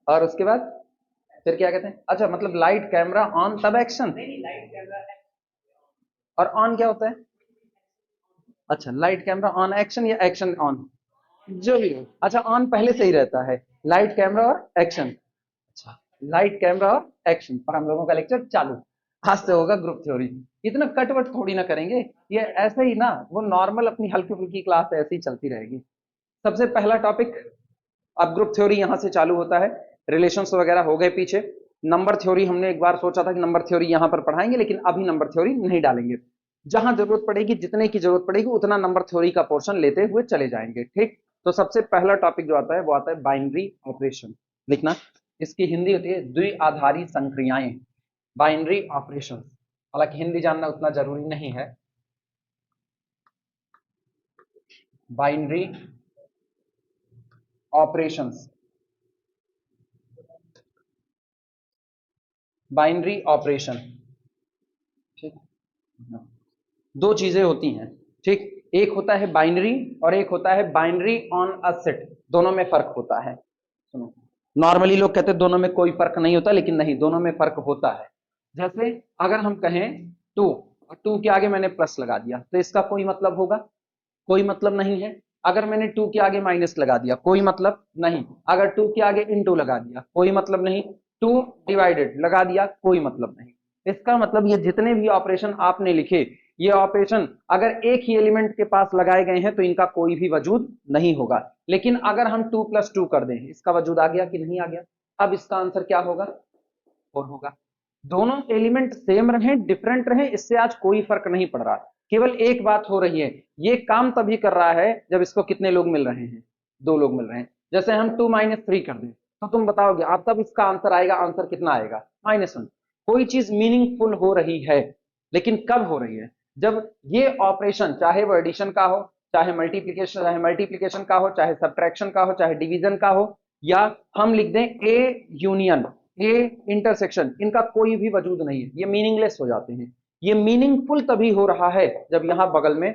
और उसके बाद फिर क्या कहते हैं? अच्छा, मतलब लाइट कैमरा ऑन तब एक्शन। और ऑन क्या होता है? अच्छा, लाइट कैमरा ऑन एक्शन या एक्शन ऑन, जो भी हो। अच्छा, ऑन पहले से ही रहता है, लाइट कैमरा और एक्शन। अच्छा, लाइट कैमरा और एक्शन, और हम लोगों का लेक्चर चालू। आज से होगा ग्रुप थ्योरी। इतना कटवट थोड़ी ना करेंगे, ये ऐसे ही ना, वो नॉर्मल अपनी हल्की फुल्की क्लास ऐसे ही चलती रहेगी। सबसे पहला टॉपिक, अब ग्रुप थ्योरी यहां से चालू होता है। रिलेशंस वगैरह हो गए पीछे। नंबर थ्योरी हमने एक बार सोचा था कि नंबर थ्योरी यहां पर पढ़ाएंगे, लेकिन अभी नंबर थ्योरी नहीं डालेंगे। जहां जरूरत पड़ेगी, जितने की जरूरत पड़ेगी उतना नंबर थ्योरी का पोर्शन लेते हुए चले जाएंगे, ठीक। तो सबसे पहला टॉपिक जो आता है वो आता है बाइनरी ऑपरेशन। लिखना, इसकी हिंदी होती है द्विआधारी संक्रियाएं, बाइनरी ऑपरेशन। हालांकि हिंदी जानना उतना जरूरी नहीं है। बाइनरी ऑपरेशंस, बाइनरी ऑपरेशन, ठीक। दो चीजें होती हैं, ठीक। एक होता है बाइनरी और एक होता है बाइनरी ऑन अ सेट। दोनों में फर्क होता है। सुनो, नॉर्मली लोग कहते हैं दोनों में कोई फर्क नहीं होता, लेकिन नहीं, दोनों में फर्क होता है। जैसे अगर हम कहें टू, और टू के आगे मैंने प्लस लगा दिया तो इसका कोई मतलब होगा? कोई मतलब नहीं है। अगर मैंने टू के आगे माइनस लगा दिया, कोई मतलब नहीं। अगर टू के आगे इनटू लगा दिया, कोई मतलब नहीं। टू डिवाइडेड लगा दिया, कोई मतलब नहीं। इसका मतलब ये जितने भी ऑपरेशन आपने लिखे, ये ऑपरेशन अगर एक ही एलिमेंट के पास लगाए गए हैं तो इनका कोई भी वजूद नहीं होगा। लेकिन अगर हम टू प्लस टू कर दें, इसका वजूद आ गया कि नहीं आ गया? अब इसका आंसर क्या होगा? फोर होगा। दोनों एलिमेंट सेम रहे डिफरेंट रहे, इससे आज कोई फर्क नहीं पड़ रहा। केवल एक बात हो रही है, ये काम तभी कर रहा है जब इसको कितने लोग मिल रहे हैं? दो लोग मिल रहे हैं। जैसे हम टू माइनस थ्री कर दें तो तुम बताओगे, आप तब इसका आंसर आएगा, आंसर कितना आएगा? Minus one. कोई चीज मीनिंगफुल हो रही है, लेकिन कब हो रही है? जब ये ऑपरेशन, चाहे वो एडिशन का हो, चाहे मल्टीप्लीकेशन का हो, चाहे सब्ट्रैक्शन का हो, चाहे डिवीजन का हो, या हम लिख दें ए यूनियन, ए इंटरसेक्शन, इनका कोई भी वजूद नहीं है, ये मीनिंगलेस हो जाते हैं। ये मीनिंगफुल तभी हो रहा है जब यहां बगल में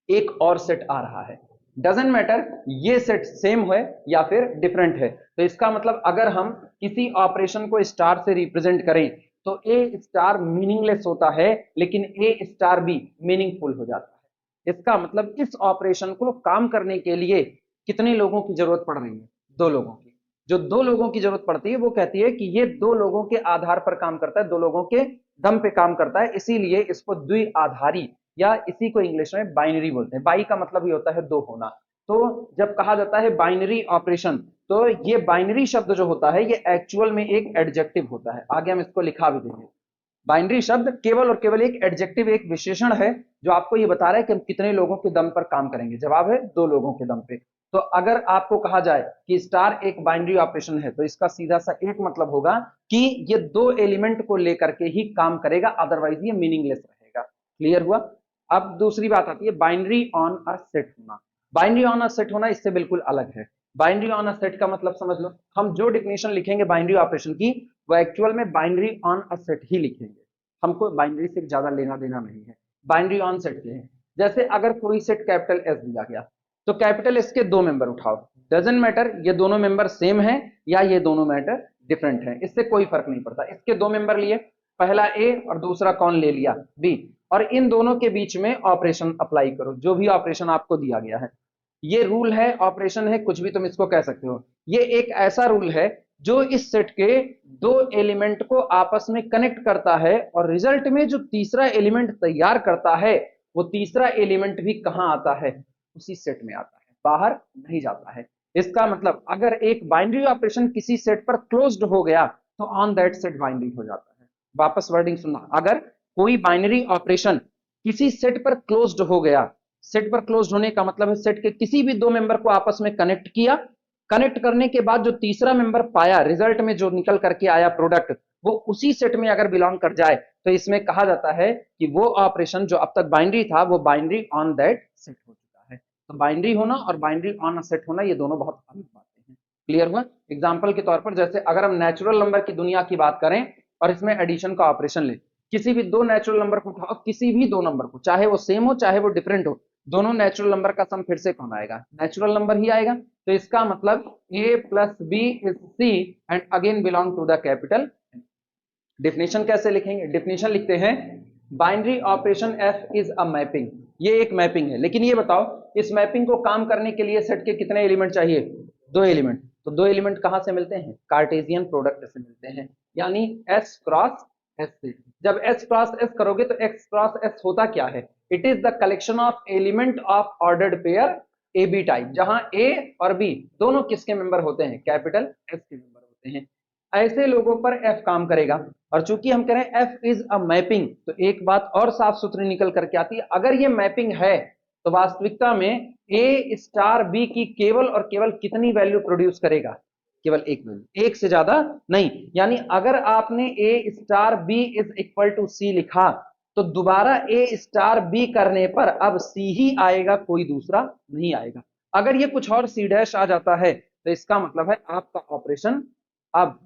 एक और सेट आ रहा है। डजेंट मैटर ये सेट सेम है या फिर डिफरेंट है। तो इसका मतलब अगर हम किसी ऑपरेशन को स्टार से रिप्रेजेंट करें तो ए स्टार मीनिंगलेस होता है, लेकिन ए स्टार भी मीनिंगफुल हो जाता है। इसका मतलब इस ऑपरेशन को काम करने के लिए कितने लोगों की जरूरत पड़ रही है? दो लोगों की। जो दो लोगों की जरूरत पड़ती है वो कहती है कि ये दो लोगों के आधार पर काम करता है, दो लोगों के दम पे काम करता है, इसीलिए इसको द्विआधारी, या इसी को इंग्लिश में बाइनरी बोलते हैं। बाई का मतलब ये होता है दो होना। तो जब कहा जाता है बाइनरी ऑपरेशन, तो ये बाइनरी शब्द जो होता है ये एक्चुअल में एक एडजेक्टिव होता है। आगे हम इसको लिखा भी देंगे। बाइनरी शब्द केवल और केवल एक एडजेक्टिव, एक विशेषण है जो आपको ये बता रहा है कि हम कितने लोगों के दम पर काम करेंगे। जवाब है दो लोगों के दम पे। तो अगर आपको कहा जाए कि स्टार एक बाइनरी ऑपरेशन है, तो इसका सीधा सा एक मतलब होगा कि ये दो एलिमेंट को लेकर के ही काम करेगा, अदरवाइज ये मीनिंगलेस रहेगा। क्लियर हुआ? अब दूसरी बात आती है बाइनरी ऑन अ सेट होना। बाइनरी ऑन अ सेट होना इससे बिल्कुल अलग है। बाइनरी ऑन अ सेट का मतलब समझ लो, हम जो डिफिनेशन लिखेंगे बाइनरी ऑपरेशन की, वो एक्चुअल में बाइनरी ऑन अ सेट ही लिखेंगे। हमको बाइनरी से ज्यादा लेना देना नहीं है। बाइनरी ऑन सेट के हैं। जैसे अगर कोई सेट कैपिटल एस दिया गया, तो कैपिटल एस के दो मेंबर उठाओ। डजेंट मैटर ये दोनों मेंबर सेम है या ये दोनों मैटर डिफरेंट है, इससे कोई फर्क नहीं पड़ता। इसके दो मेंबर लिए, पहला ए और दूसरा कौन ले लिया? बी। और इन दोनों के बीच में ऑपरेशन अप्लाई करो, जो भी ऑपरेशन आपको दिया गया है। ये रूल है, ऑपरेशन है, कुछ भी तुम इसको कह सकते हो। ये एक ऐसा रूल है जो इस सेट के दो एलिमेंट को आपस में कनेक्ट करता है, और रिजल्ट में जो तीसरा एलिमेंट तैयार करता है, वो तीसरा एलिमेंट भी कहां आता है? उसी सेट में आता है, बाहर नहीं जाता है। इसका मतलब अगर एक बाइनरी ऑपरेशन किसी सेट पर क्लोज्ड हो गया तो ऑन दैट सेट बाइनरी हो जाता है। वापस वर्डिंग सुनना, अगर कोई बाइनरी ऑपरेशन किसी सेट पर क्लोज्ड हो गया, सेट पर क्लोज्ड होने का मतलब है सेट के किसी भी दो मेंबर को आपस में कनेक्ट किया, कनेक्ट करने के बाद जो तीसरा मेंबर पाया, रिजल्ट में जो निकल करके आया प्रोडक्ट, वो उसी सेट में अगर बिलोंग कर जाए, तो इसमें कहा जाता है कि वो ऑपरेशन जो अब तक बाइनरी था वो बाइनरी ऑन दैट सेट हो चुका है। तो बाइनरी होना और बाइनरी ऑन अ सेट होना ये दोनों बहुत अलग बातें हैं। क्लियर हुआ? एग्जाम्पल के तौर पर, जैसे अगर हम नेचुरल नंबर की दुनिया की बात करें और इसमें एडिशन का ऑपरेशन ले, किसी भी दो नेचुरल नंबर को उठाओ, किसी भी दो नंबर को, चाहे वो सेम हो चाहे वो डिफरेंट हो, दोनों नेचुरल नंबर का सम फिर से कौन आएगा? नेचुरल नंबर ही आएगा। तो इसका मतलब a plus B is c and again belong to the capital. Definition कैसे लिखेंगे? डेफिनेशन लिखते हैं binary operation f is a mapping. ये एक मैपिंग है, लेकिन ये बताओ इस मैपिंग को काम करने के लिए सेट के कितने एलिमेंट चाहिए? दो एलिमेंट। तो दो एलिमेंट कहां से मिलते हैं? कार्टेशियन प्रोडक्ट से मिलते हैं, यानी s क्रॉस s से। जब s क्रॉस s करोगे तो x क्रॉस s होता क्या है? It is the collection of element of ordered pair A B type, जहां a और b दोनों किसके मेंबर होते हैं? कैपिटल s के मेंबर होते हैं। ऐसे लोगों पर f काम करेगा। और चूंकि हम कह रहे हैं f इज अ मैपिंग, तो एक बात और साफ सुथरी निकल करके आती है, अगर ये मैपिंग है तो वास्तविकता में a स्टार b की केवल और केवल कितनी वैल्यू प्रोड्यूस करेगा? केवल एक वैल्यू, एक से ज्यादा नहीं। यानी अगर आपने a star b is equal to c लिखा, तो दोबारा a स्टार b करने पर अब c ही आएगा, कोई दूसरा नहीं आएगा। अगर ये कुछ और c डैश आ जाता है तो इसका मतलब है आपका ऑपरेशन अब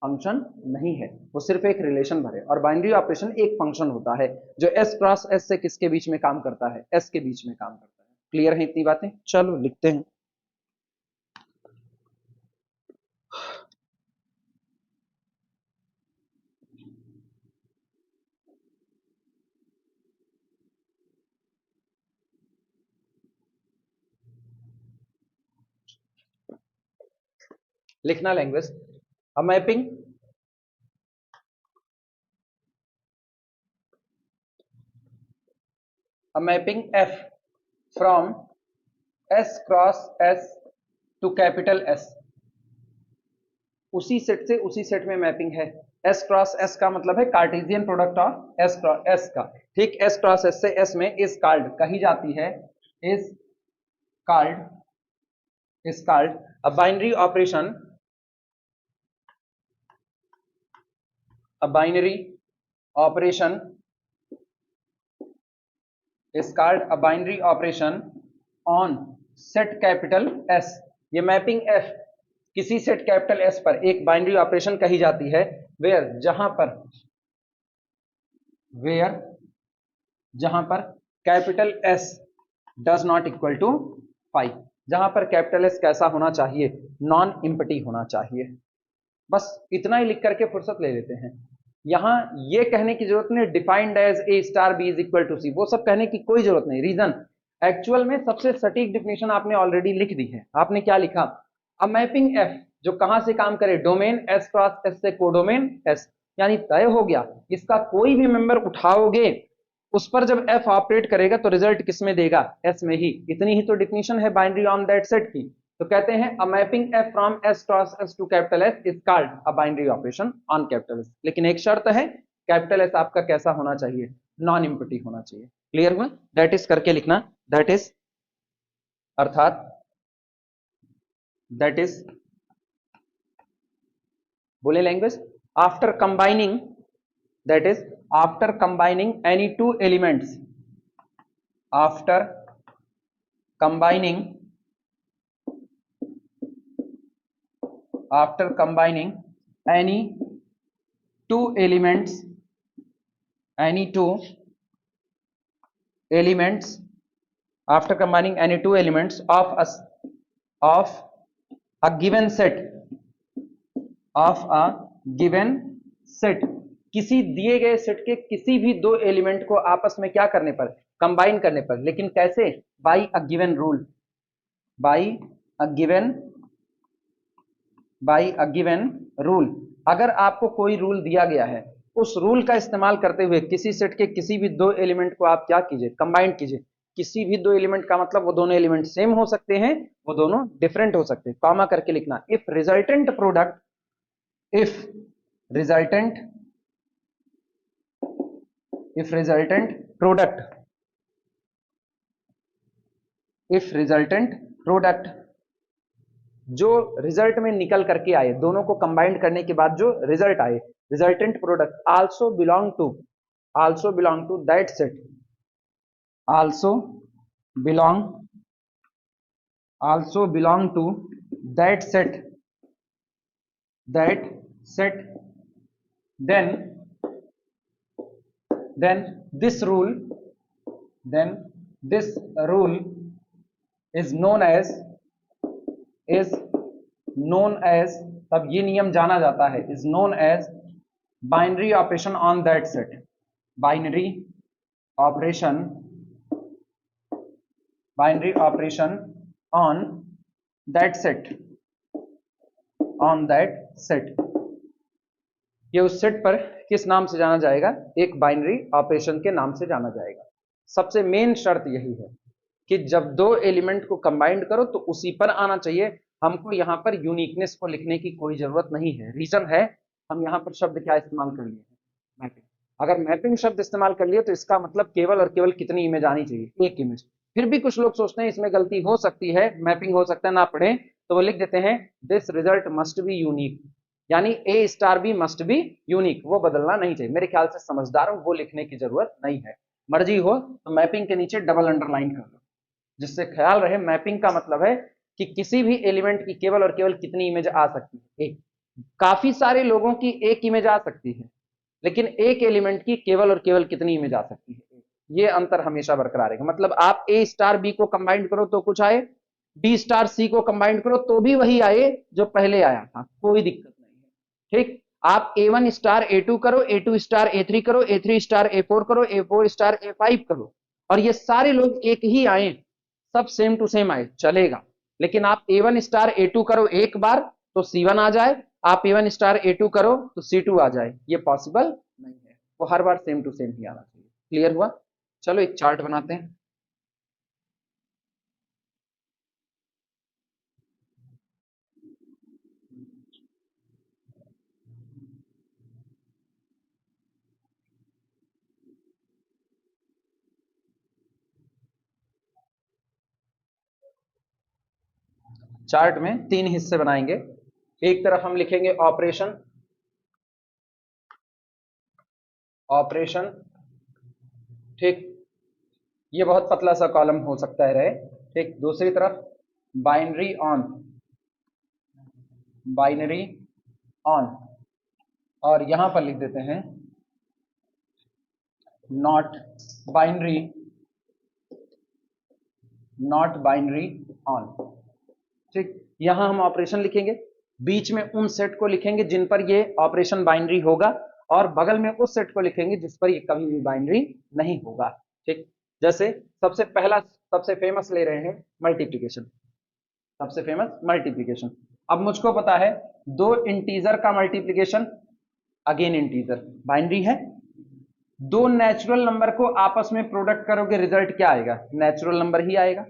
फंक्शन नहीं है, वो सिर्फ एक रिलेशन भरे। और बाइनरी ऑपरेशन एक फंक्शन होता है जो s क्रॉस s से किसके बीच में काम करता है? s के बीच में काम करता है। क्लियर है इतनी बातें? चलो लिखते हैं। लिखना language a mapping f from s cross s to capital S। उसी सेट से उसी सेट में मैपिंग है। s क्रॉस s का मतलब है Cartesian product of s cross s का। ठीक, s क्रॉस s से s में इज कॉल्ड कही जाती है, is called a binary operation, a binary operation is called a binary operation on set capital S। ये मैपिंग f किसी set capital S पर एक बाइनरी ऑपरेशन कही जाती है, वेयर जहां पर capital S does not equal to 5। जहां पर कैपिटल S कैसा होना चाहिए? नॉन इम्पटी होना चाहिए। बस इतना ही लिख करके फुर्सत ले लेते हैं। यहां ये कहने की जरूरत नहीं defined as A star B is equal to C, वो सब कहने की कोई जरूरत नहीं। रीजन एक्चुअल में सबसे सटीक डिफिनेशन आपने ऑलरेडी लिख दी है। आपने क्या लिखा? अब मैपिंग एफ जो कहां से काम करे? डोमेन एस क्रॉस एस से कोडोमेन एस, यानी तय हो गया इसका कोई भी मेंबर उठाओगे उस पर जब एफ ऑपरेट करेगा तो रिजल्ट किस में देगा? एस में ही। इतनी ही तो डिफिनेशन है बाइनरी ऑन दैट सेट की। तो कहते हैं a mapping F from S cross S to capital S is called a binary operation on capital S. लेकिन एक शर्त है, कैपिटल एस आपका कैसा होना चाहिए? नॉन इम्पटी होना चाहिए। क्लियर हुआ? दैट इज करके लिखना, दैट इज अर्थात दैट इज बोले language after combining, that is after combining any two elements, after combining any two elements, any two elements, after combining any two elements of a given set, of a given set, किसी दिए गए set के किसी भी दो element को आपस में क्या करने पर? कंबाइन करने पर। लेकिन कैसे? By a given rule, by a given rule. अगर आपको कोई रूल दिया गया है, उस रूल का इस्तेमाल करते हुए किसी सेट के किसी भी दो एलिमेंट को आप क्या कीजिए? कंबाइन कीजिए। किसी भी दो एलिमेंट का मतलब वो दोनों एलिमेंट सेम हो सकते हैं, वो दोनों डिफरेंट हो सकते हैं। कॉमा करके लिखना, if resultant product, if resultant if resultant product if resultant product जो रिजल्ट में निकल करके आए, दोनों को कंबाइंड करने के बाद जो रिजल्ट आए, resultant product also belong to that set, also belong to that set then then this rule then this rule is known as is known as, तब ये नियम जाना जाता है, is known as binary operation on that set, binary operation, binary operation on that set, on that set. ये उस set पर किस नाम से जाना जाएगा? एक बाइनरी ऑपरेशन के नाम से जाना जाएगा। सबसे मेन शर्त यही है कि जब दो एलिमेंट को कंबाइंड करो तो उसी पर आना चाहिए। हमको यहाँ पर यूनिकनेस को लिखने की कोई जरूरत नहीं है। रीजन है, हम यहाँ पर शब्द क्या इस्तेमाल कर लिए हैं? मैपिंग। अगर मैपिंग शब्द इस्तेमाल कर लिए तो इसका मतलब केवल और केवल कितनी इमेज आनी चाहिए? एक इमेज। फिर भी कुछ लोग सोचते हैं इसमें गलती हो सकती है, मैपिंग हो सकता है ना पढ़े, तो वो लिख देते हैं this result must be unique, यानी A star B must be unique. वो बदलना नहीं चाहिए। मेरे ख्याल से समझदार हो, वो लिखने की जरूरत नहीं है। मर्जी हो तो मैपिंग के नीचे डबल अंडरलाइन कर लो, जिससे ख्याल रहे मैपिंग का मतलब है कि किसी भी एलिमेंट की केवल और केवल कितनी इमेज आ सकती है? एक। काफी सारे लोगों की एक इमेज आ सकती है, लेकिन एक एलिमेंट की केवल और केवल कितनी इमेज आ सकती है? ये अंतर हमेशा बरकरार रहेगा। मतलब आप ए स्टार बी को कंबाइंड करो तो कुछ आए, बी स्टार सी को कंबाइंड करो तो भी वही आए जो पहले आया था, कोई दिक्कत नहीं है। ठीक, आप A1 स्टार A2 करो, A2 स्टार A3 करो, A3 स्टार A4 करो, A4 स्टार A5 करो, और ये सारे लोग एक ही आए, सब सेम टू सेम आए, चलेगा। लेकिन आप A1 स्टार A2 करो एक बार तो C1 आ जाए, आप A1 स्टार A2 करो तो C2 आ जाए, ये पॉसिबल नहीं है। वो हर बार सेम टू सेम ही आना चाहिए। क्लियर हुआ? चलो एक चार्ट बनाते हैं। चार्ट में तीन हिस्से बनाएंगे। एक तरफ हम लिखेंगे ऑपरेशन, ऑपरेशन, ठीक, ये बहुत पतला सा कॉलम हो सकता है रहे, ठीक। दूसरी तरफ बाइनरी ऑन, बाइनरी ऑन, और यहां पर लिख देते हैं not binary, not binary on, ठीक। यहां हम ऑपरेशन लिखेंगे, बीच में उन सेट को लिखेंगे जिन पर ये ऑपरेशन बाइनरी होगा, और बगल में उस सेट को लिखेंगे जिस पर ये कभी भी बाइनरी नहीं होगा, ठीक। जैसे सबसे पहला, सबसे फेमस ले रहे हैं मल्टीप्लिकेशन, सबसे फेमस मल्टीप्लिकेशन। अब मुझको पता है दो इंटीजर का मल्टीप्लिकेशन, अगेन इंटीजर, बाइनरी है। दो नेचुरल नंबर को आपस में प्रोडक्ट करोगे, रिजल्ट क्या आएगा? नेचुरल नंबर ही आएगा।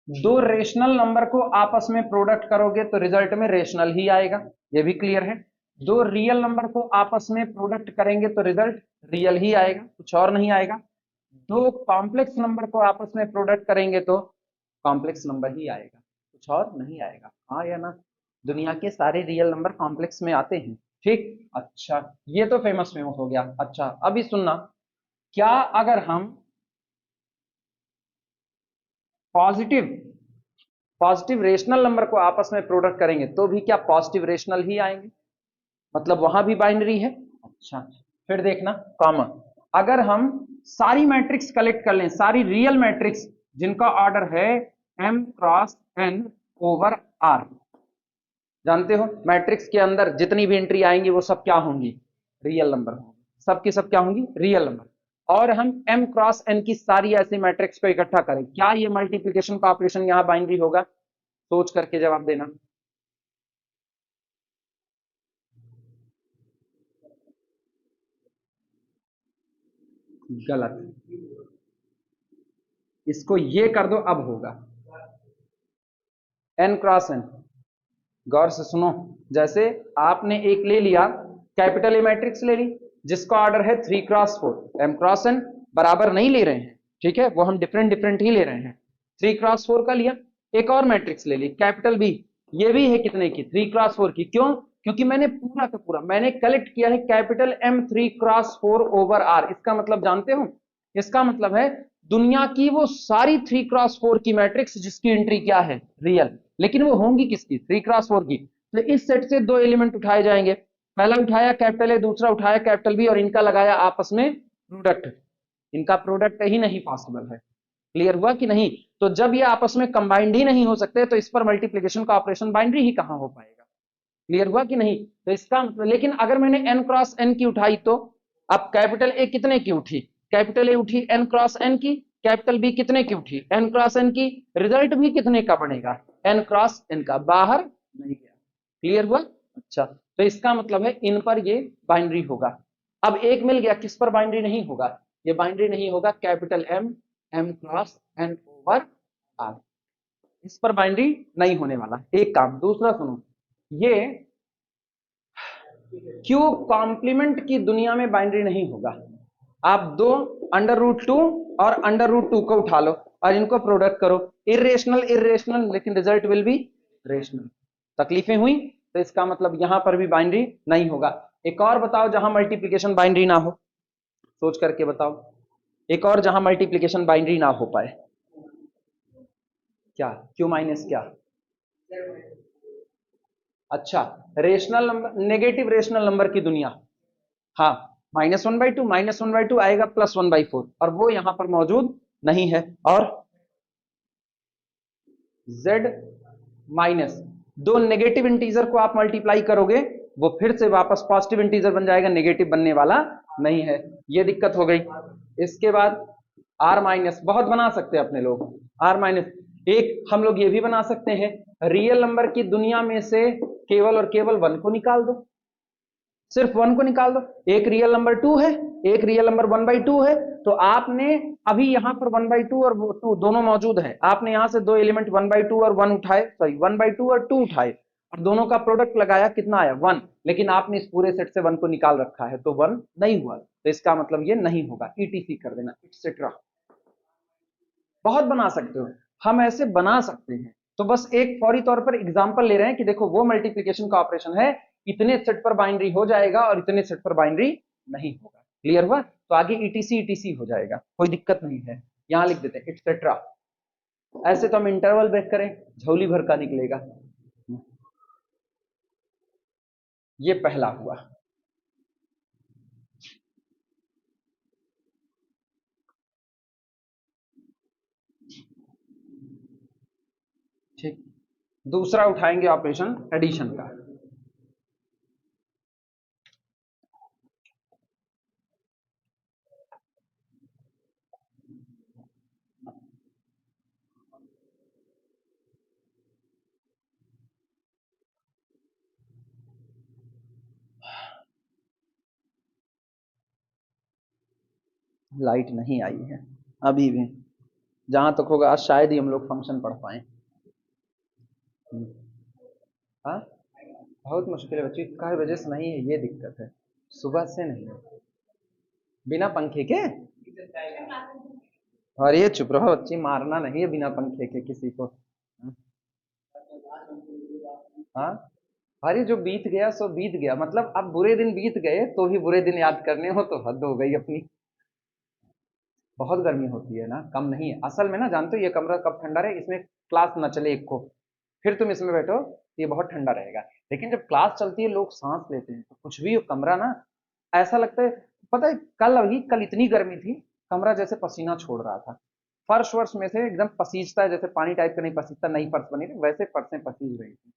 दो रेशनल नंबर को आपस में प्रोडक्ट करोगे तो रिजल्ट में रेशनल ही आएगा, ये भी क्लियर है। दो रियल नंबर को आपस में प्रोडक्ट करेंगे तो रिजल्ट रियल ही आएगा, कुछ और नहीं आएगा। दो कॉम्प्लेक्स नंबर को आपस में प्रोडक्ट करेंगे तो कॉम्प्लेक्स नंबर ही आएगा, कुछ और नहीं आएगा। हाँ या ना? दुनिया के सारे रियल नंबर कॉम्प्लेक्स में आते हैं, ठीक। अच्छा, ये तो फेमस फेमस हो गया। अच्छा, अभी सुनना, क्या अगर हम पॉजिटिव, पॉजिटिव रेशनल नंबर को आपस में प्रोडक्ट करेंगे तो भी क्या पॉजिटिव रेशनल ही आएंगे? मतलब वहां भी बाइनरी है। अच्छा, फिर देखना कॉमन, अगर हम सारी मैट्रिक्स कलेक्ट कर लें, सारी रियल मैट्रिक्स जिनका ऑर्डर है m cross n over r, जानते हो मैट्रिक्स के अंदर जितनी भी एंट्री आएंगी वो सब क्या होंगी? रियल नंबर होंगी, सब की सब क्या होंगी? Real number. और हम m क्रॉस n की सारी ऐसी मैट्रिक्स को इकट्ठा करें, क्या ये मल्टीप्लिकेशन का ऑपरेशन यहां बाइनरी होगा? सोच करके जवाब देना। गलत, इसको ये कर दो, अब होगा n क्रॉस n। गौर से सुनो, जैसे आपने एक ले लिया, कैपिटल ए मैट्रिक्स ले ली जिसका ऑर्डर है 3 क्रॉस 4, m क्रॉस n बराबर नहीं ले रहे हैं, ठीक है, वो हम डिफरेंट डिफरेंट ही ले रहे हैं। 3 क्रॉस 4 का लिया, एक और मैट्रिक्स ले ली कैपिटल बी, ये भी है कितने की? 3 क्रॉस 4 की। क्यों? क्योंकि मैंने पूरा का पूरा मैंने कलेक्ट किया है capital M 3 cross 4 over R। इसका मतलब जानते हो? इसका मतलब है दुनिया की वो सारी 3 क्रॉस 4 की मैट्रिक्स जिसकी एंट्री क्या है? रियल, लेकिन वो होंगी किसकी? 3 क्रॉस 4 की। तो इस सेट से दो एलिमेंट उठाए जाएंगे, पहला उठाया कैपिटल ए, दूसरा उठाया कैपिटल बी, और इनका लगाया आपस में प्रोडक्ट। इनका प्रोडक्ट ही नहीं पॉसिबल है, क्लियर हुआ कि नहीं? तो जब ये आपस में कंबाइंड ही नहीं हो सकते तो इस पर मल्टीप्लीकेशन का ऑपरेशन बाइनरी ही कहां हो पाएगा? क्लियर हुआ कि नहीं? तो इसका मतलब, लेकिन अगर मैंने n क्रॉस n की उठाई तो अब कैपिटल ए कितने की उठी? कैपिटल ए उठी n क्रॉस n की, कैपिटल बी कितने की उठी? n क्रॉस n की, रिजल्ट भी कितने का बनेगा? n क्रॉस n का, बाहर नहीं गया। क्लियर हुआ? अच्छा, तो इसका मतलब है इन पर ये बाइनरी होगा। अब एक मिल गया, किस पर बाइनरी नहीं होगा? ये बाइनरी नहीं होगा capital M m cross n over r, इस पर बाइनरी नहीं होने वाला। एक काम। दूसरा सुनो, ये क्यू कॉम्प्लीमेंट की दुनिया में बाइनरी नहीं होगा। आप दो √2 और √2 को उठा लो और इनको प्रोडक्ट करो, इरेशनल इरेशनल, लेकिन रिजल्ट विल बी रेशनल। तकलीफें हुई? तो इसका मतलब यहां पर भी बाइनरी नहीं होगा। एक और बताओ जहां मल्टीप्लीकेशन बाइनरी ना हो, सोच करके बताओ। एक और जहां मल्टीप्लीकेशन बाइनरी ना हो पाए। क्या? क्यू माइनस क्या? अच्छा, rational number, negative rational number की दुनिया। हाँ, -1/2, -1/2 आएगा +1/4, और वो यहां पर मौजूद नहीं है। और z माइनस, दो नेगेटिव इंटीजर को आप मल्टीप्लाई करोगे, वो फिर से वापस पॉजिटिव इंटीजर बन जाएगा, नेगेटिव बनने वाला नहीं है। ये दिक्कत हो गई। इसके बाद r माइनस, बहुत बना सकते हैं अपने लोग। r माइनस, एक हम लोग ये भी बना सकते हैं, रियल नंबर की दुनिया में से केवल और केवल 1 को निकाल दो, सिर्फ 1 को निकाल दो। एक रियल नंबर 2 है, एक रियल नंबर 1/2 है, तो आपने अभी यहां पर 1/2 और 2 दोनों मौजूद है, आपने यहां से दो एलिमेंट 1/2 और 1 उठाए, सॉरी 1/2 और 2 उठाए, और दोनों का प्रोडक्ट लगाया, कितना आया? 1। लेकिन आपने इस पूरे सेट से 1 को निकाल रखा है, तो 1 नहीं हुआ, तो इसका मतलब ये नहीं होगा। ईटीसी कर देना, एक्सेट्रा। बहुत बना सकते हो, हम ऐसे बना सकते हैं। तो बस एक फौरी तौर पर एग्जांपल ले रहे हैं कि देखो वो मल्टीप्लिकेशन का ऑपरेशन है, इतने सेट पर बाइनरी हो जाएगा और इतने सेट पर बाइनरी नहीं होगा। क्लियर हुआ? तो आगे ईटीसी ईटीसी हो जाएगा, कोई दिक्कत नहीं है। यहां लिख देते हैं एक्सेट्रा। ऐसे तो हम इंटरवल ब्रेक करें, झोली भर का निकलेगा। ये पहला हुआ। ठीक, दूसरा उठाएंगे ऑपरेशन एडिशन का। लाइट नहीं आई है अभी भी, जहां तक होगा आज शायद ही हम लोग फंक्शन पढ़ पाए। हाँ, बहुत मुश्किल है बच्ची, कई वजह से नहीं है, ये दिक्कत है, सुबह से नहीं है। बिना पंखे के? और ये चुप रहो बच्ची, मारना नहीं है बिना पंखे के किसी को। हाँ, अरे जो बीत गया सो बीत गया, मतलब अब बुरे दिन बीत गए तो भी बुरे दिन याद करने हो तो हद हो गई अपनी। बहुत गर्मी होती है ना, कम नहीं है असल में ना, जानते हो ये कमरा कब ठंडा रहे? इसमें क्लास ना चले एक को, फिर तुम इसमें बैठो तो ये बहुत ठंडा रहेगा। लेकिन जब क्लास चलती है, लोग सांस लेते हैं, तो कुछ भी कमरा ना ऐसा लगता है। पता है कल, अभी कल इतनी गर्मी थी, कमरा जैसे पसीना छोड़ रहा था। फर्श वर्श में से एकदम पसीजता है, जैसे पानी टाइप का नहीं पसीजता, नई फर्श बनी थी वैसे फर्शें पसीज रही थी।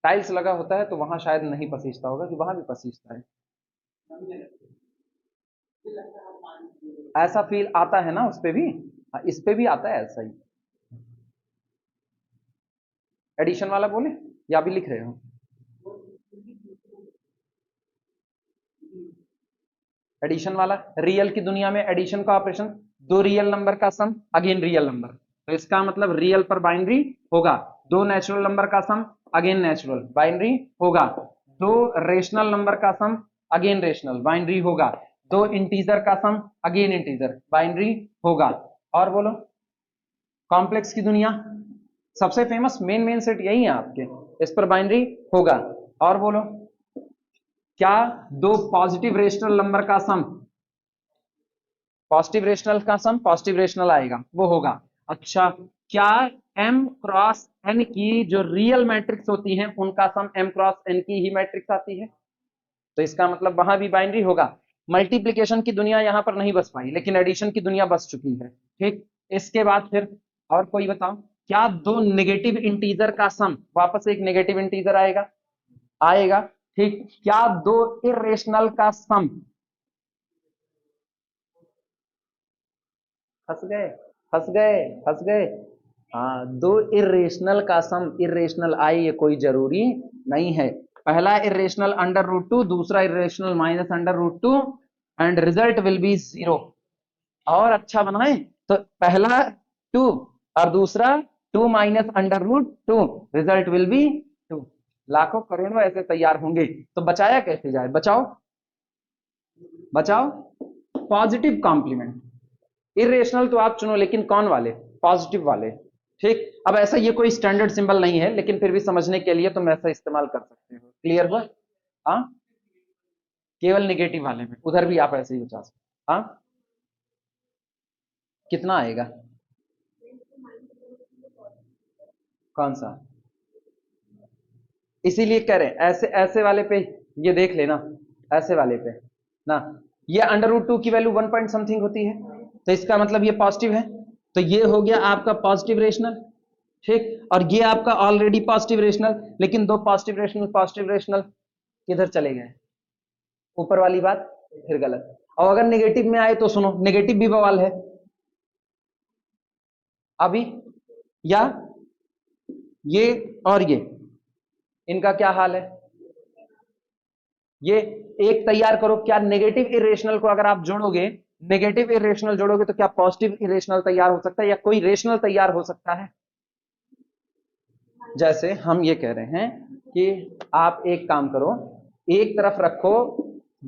टाइल्स लगा होता है तो वहां शायद नहीं पसीजता होगा, कि वहां भी पसीजता है। ऐसा फील आता है ना उस पे भी। हाँ, इस पे भी आता है ऐसा ही। एडिशन वाला बोले या भी लिख रहे हो? एडिशन वाला, रियल की दुनिया में एडिशन का ऑपरेशन, दो रियल नंबर का सम अगेन रियल नंबर, तो इसका मतलब रियल पर बाइनरी होगा। दो नेचुरल नंबर का सम अगेन नेचुरल, बाइनरी होगा। दो रेशनल नंबर का सम अगेन रेशनल, बाइनरी होगा। दो इंटीजर का सम अगेन इंटीजर, बाइनरी होगा। और बोलो, कॉम्प्लेक्स की दुनिया, सबसे फेमस मेन मेन सेट यही है आपके, इस पर बाइनरी होगा। और बोलो, क्या दो पॉजिटिव रेशनल नंबर का सम, पॉजिटिव रेशनल का सम पॉजिटिव रेशनल आएगा, वो होगा। अच्छा, क्या m क्रॉस n की जो रियल मैट्रिक्स होती हैं उनका सम m क्रॉस n की ही मैट्रिक्स आती है, तो इसका मतलब वहां भी बाइनरी होगा। मल्टीप्लीकेशन की दुनिया यहां पर नहीं बस पाई, लेकिन एडिशन की दुनिया बस चुकी है। ठीक, इसके बाद फिर और कोई बताओ, क्या दो नेगेटिव इंटीजर का सम वापस एक नेगेटिव इंटीजर आएगा, आएगा। ठीक, क्या दो इरेशनल का सम, फंस गए, फंस गए, फंस गए। हाँ, दो इरेशनल का सम इरेशनल आए ये कोई जरूरी नहीं है। पहला इरेशनल अंडर रूट टू, दूसरा irrational minus under root two, and result will be zero. और अच्छा बनाए तो पहला टू और दूसरा two minus under root two, result will be two. लाखों करोड़ों ऐसे तैयार होंगे, तो बचाया कैसे जाए, बताओ, बचाओ। पॉजिटिव कॉम्प्लीमेंट, इरेशनल तो आप चुनो लेकिन कौन वाले, पॉजिटिव वाले। ठीक, अब ऐसा ये कोई स्टैंडर्ड सिंबल नहीं है, लेकिन फिर भी समझने के लिए तुम ऐसा इस्तेमाल कर सकते हो। क्लियर हुआ? हाँ, केवल निगेटिव वाले में उधर भी आप ऐसे ही बचा सकते। हाँ, कितना आएगा, कौन सा, इसीलिए कह रहे हैं ऐसे ऐसे वाले पे ये देख लेना, ऐसे वाले पे ना, ये अंडर रूट टू की वैल्यू 1 पॉइंट समथिंग होती है, तो इसका मतलब ये पॉजिटिव है, तो ये हो गया आपका पॉजिटिव रेशनल। ठीक, और ये आपका ऑलरेडी पॉजिटिव रेशनल, लेकिन दो पॉजिटिव रेशनल किधर चले गए, ऊपर वाली बात फिर गलत। और अगर नेगेटिव में आए तो सुनो, नेगेटिव भी बवाल है अभी, या ये और ये, इनका क्या हाल है, ये एक तैयार करो, क्या नेगेटिव इरेशनल को अगर आप जोड़ोगे, नेगेटिव इरेशनल जोड़ोगे तो क्या पॉजिटिव इरेशनल तैयार हो सकता है, या कोई रेशनल तैयार हो सकता है। जैसे हम ये कह रहे हैं कि आप एक काम करो, एक तरफ रखो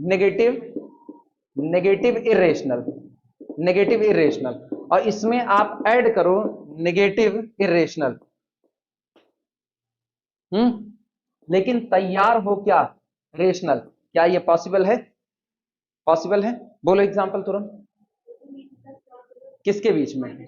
negative, negative irrational, negative irrational, और इसमें आप ऐड करो नेगेटिव इरेशनल। लेकिन तैयार हो क्या, रेशनल। क्या ये पॉसिबल है, पॉसिबल है, बोलो एग्जांपल तुरंत, किसके बीच में,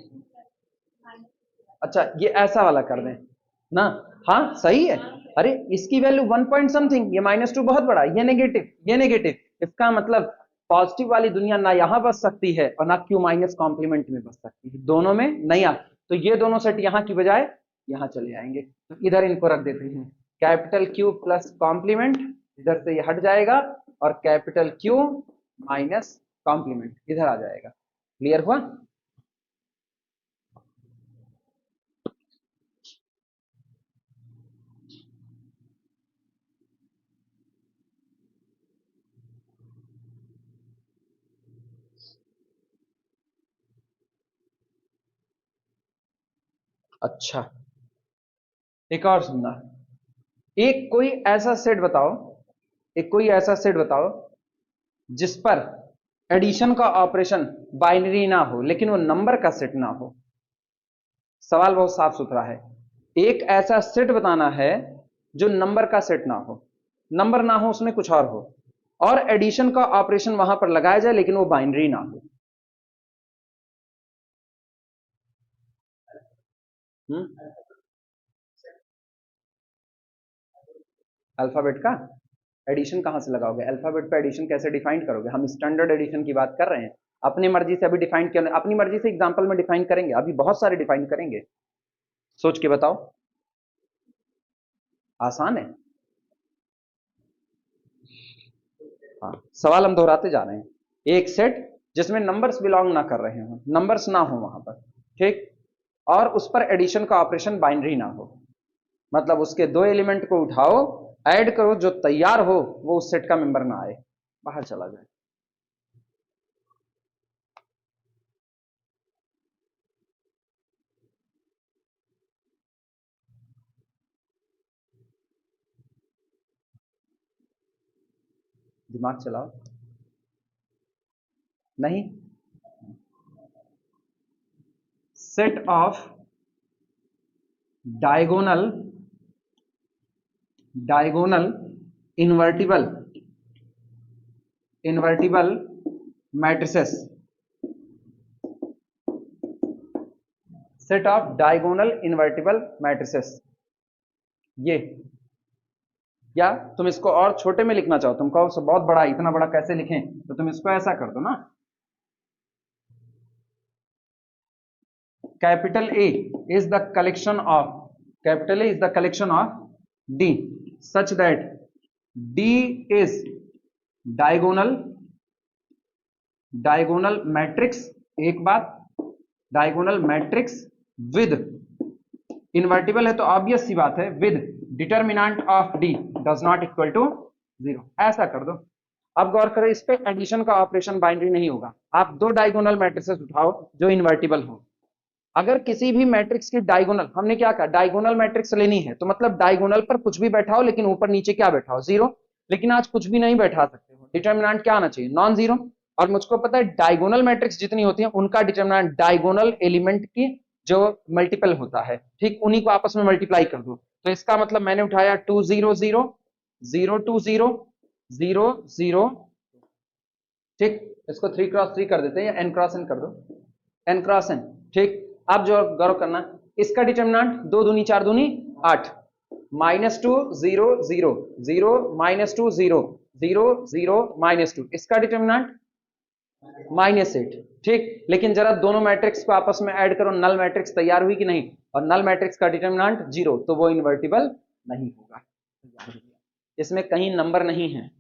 अच्छा ये ऐसा वाला कर दें ना, हाँ सही है। अरे इसकी वैल्यू 1 पॉइंट समथिंग, ये -2 बहुत बड़ा, ये नेगेटिव, ये नेगेटिव, इसका मतलब पॉजिटिव वाली दुनिया ना यहां बच सकती है और ना क्यू माइनस कॉम्प्लीमेंट में बच सकती है, दोनों में नहीं आ, तो ये दोनों सेट यहां की बजाय यहां चले आएंगे, तो इधर इनको रख देते हैं, कैपिटल क्यू प्लस कॉम्प्लीमेंट, इधर से ये हट जाएगा, और कैपिटल क्यू माइनस कॉम्प्लीमेंट इधर आ जाएगा। क्लियर हुआ? अच्छा, एक और सुनना, एक कोई ऐसा सेट बताओ, एक कोई ऐसा सेट बताओ जिस पर एडिशन का ऑपरेशन बाइनरी ना हो, लेकिन वो नंबर का सेट ना हो। सवाल बहुत साफ सुथरा है, एक ऐसा सेट बताना है जो नंबर का सेट ना हो, नंबर ना हो उसमें कुछ और हो, और एडिशन का ऑपरेशन वहां पर लगाया जाए लेकिन वो बाइनरी ना हो। हम्म, अल्फाबेट का एडिशन कहां से लगाओगे, अल्फाबेट पे एडिशन कैसे डिफाइन करोगे, हम स्टैंडर्ड एडिशन की बात कर रहे हैं, अपनी मर्जी से अभी डिफाइन किया, अपनी मर्जी से एग्जांपल में डिफाइन करेंगे, अभी बहुत सारे डिफाइन करेंगे, सोच के बताओ। आसान है, हाँ, सवाल हम दोहराते जा रहे हैं, एक सेट जिसमें नंबर्स बिलोंग ना कर रहे हो, नंबर्स ना हो वहां पर, ठीक, और उस पर एडिशन का ऑपरेशन बाइनरी ना हो, मतलब उसके दो एलिमेंट को उठाओ, ऐड करो, जो तैयार हो वो उस सेट का मेंबर ना आए, बाहर चला जाए। दिमाग चलाओ, नहीं, set of diagonal, diagonal invertible, invertible matrices, set of diagonal invertible matrices, ये, या तुम इसको और छोटे में लिखना चाहो, तुम कहो बहुत बड़ा, इतना बड़ा कैसे लिखें, तो तुम इसको ऐसा कर दो ना, capital A is the collection of D such that D is diagonal matrix, एक बात, डायगोनल मैट्रिक्स विद इन्वर्टिबल है तो ऑब्वियस सी बात है with determinant of D does not equal to 0। ऐसा कर दो। अब गौर करें, इस पे एडिशन का ऑपरेशन बाइनरी नहीं होगा। आप दो डायगोनल मैट्रिसेस उठाओ जो इन्वर्टिबल हो। अगर किसी भी मैट्रिक्स की डायगोनल, हमने क्या कहा, डायगोनल मैट्रिक्स लेनी है तो मतलब डायगोनल पर कुछ भी बैठाओ लेकिन ऊपर नीचे क्या बैठाओ, 0। लेकिन आज कुछ भी नहीं बैठा सकते हो, डिटर्मिनेंट क्या आना चाहिए, नॉन जीरो। और मुझको पता है डायगोनल मैट्रिक्स जितनी होती है उनका डिटर्मिनेंट डायगोनल एलिमेंट की जो मल्टीपल होता है, ठीक, उन्हीं को आपस में मल्टीप्लाई कर दो। तो इसका मतलब मैंने उठाया 2 0 0 0 2 0 0 0, ठीक, इसको 3 क्रॉस 3 कर देते हैं या n क्रॉस n कर दो, n क्रॉस n, ठीक। अब जो गौरव करना, इसका डिटर्मिनेंट 2 दूनी 4 दूनी 8, -2 0 0 0 -2 0 0 0 -2, इसका डिटर्मिनेंट -8, ठीक। लेकिन जरा दोनों मैट्रिक्स को आपस में ऐड करो, नल मैट्रिक्स तैयार हुई कि नहीं, और नल मैट्रिक्स का डिटर्मिनेंट 0, तो वो इन्वर्टिबल नहीं होगा। इसमें कहीं नंबर नहीं है,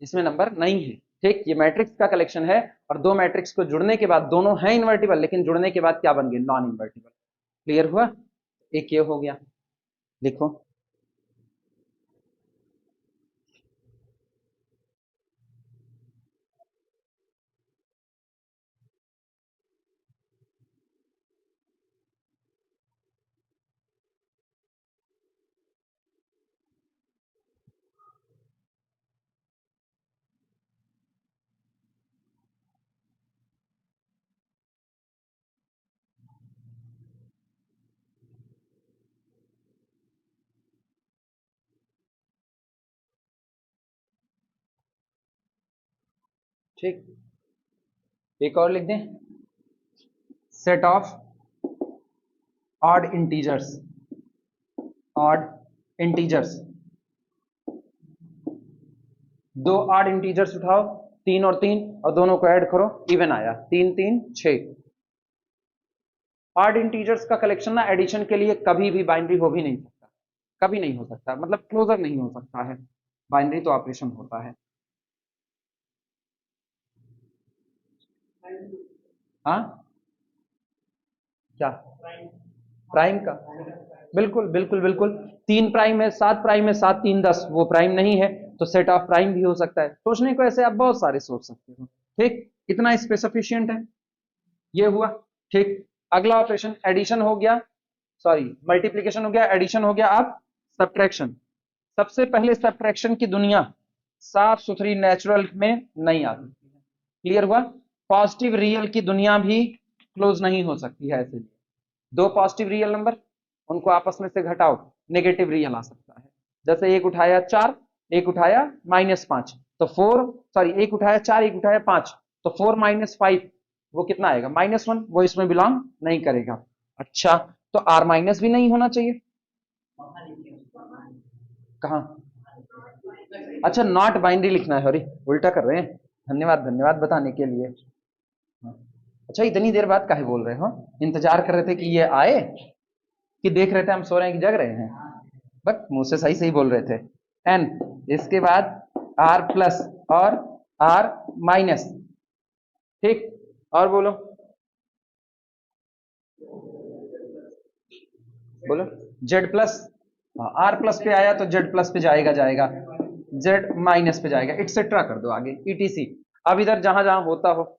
इसमें नंबर नहीं है, ठीक। ये मैट्रिक्स का कलेक्शन है और दो मैट्रिक्स को जुड़ने के बाद दोनों हैं इन्वर्टिबल, लेकिन जुड़ने के बाद क्या बन गए, नॉन इन्वर्टिबल। क्लियर हुआ? एक ये हो गया, लिखो। ठीक, एक और लिख दें, set of odd integers, odd integers, दो ऑड इंटीजर्स उठाओ, 3 और 3, और दोनों को ऐड करो, इवन आया, 3 3 6। ऑड इंटीजर्स का कलेक्शन ना एडिशन के लिए कभी भी बाइनरी हो भी नहीं सकता, कभी नहीं हो सकता, मतलब क्लोजर नहीं हो सकता है, बाइनरी तो ऑपरेशन होता है। हाँ, क्या प्राइम का, बिल्कुल बिल्कुल बिल्कुल, 3 प्राइम है, 7 प्राइम है, 7 3 10, वो प्राइम नहीं है तो सेट ऑफ प्राइम भी हो सकता है। सोचने को ऐसे आप बहुत सारे सोच सकते हो, ठीक, इतना स्पेसिफिशियंट है। ये हुआ, ठीक। अगला ऑपरेशन एडिशन हो गया, सॉरी मल्टीप्लीकेशन हो गया, एडिशन हो गया, अब सब्ट्रैक्शन। सबसे पहले सब्ट्रैक्शन की दुनिया साफ सुथरी नेचुरल में नहीं आती, क्लियर हुआ। पॉजिटिव रियल की दुनिया भी क्लोज नहीं हो सकती है ऐसे। दो पॉजिटिव रियल नंबर, उनको आपस में से घटाओ, नेगेटिव रियल आ सकता है। जैसे एक उठाया 4, एक उठाया -5, तो 4, सॉरी एक उठाया 4, एक उठाया 5, तो 4 - 5 वो कितना आएगा, -1, वो इसमें बिलोंग नहीं करेगा। अच्छा, तो r माइनस भी नहीं होना चाहिए, कहाँ, अच्छा नॉट बाइनरी लिखना है, सॉरी उल्टा कर रहे हैं, धन्यवाद धन्यवाद बताने के लिए। अच्छा, इतनी देर बाद काहे बोल रहे हो, इंतजार कर रहे थे कि ये आए, कि देख रहे थे हम सो रहे हैं कि जग रहे हैं, बट मुंह से सही सही बोल रहे थे। एन, इसके बाद r प्लस और r माइनस, ठीक, और बोलो बोलो, z प्लस, r प्लस पे आया तो z प्लस पे जाएगा जाएगा, z माइनस पे जाएगा, एक्सेट्रा कर दो आगे, etc। अब इधर जहां जहां होता हो,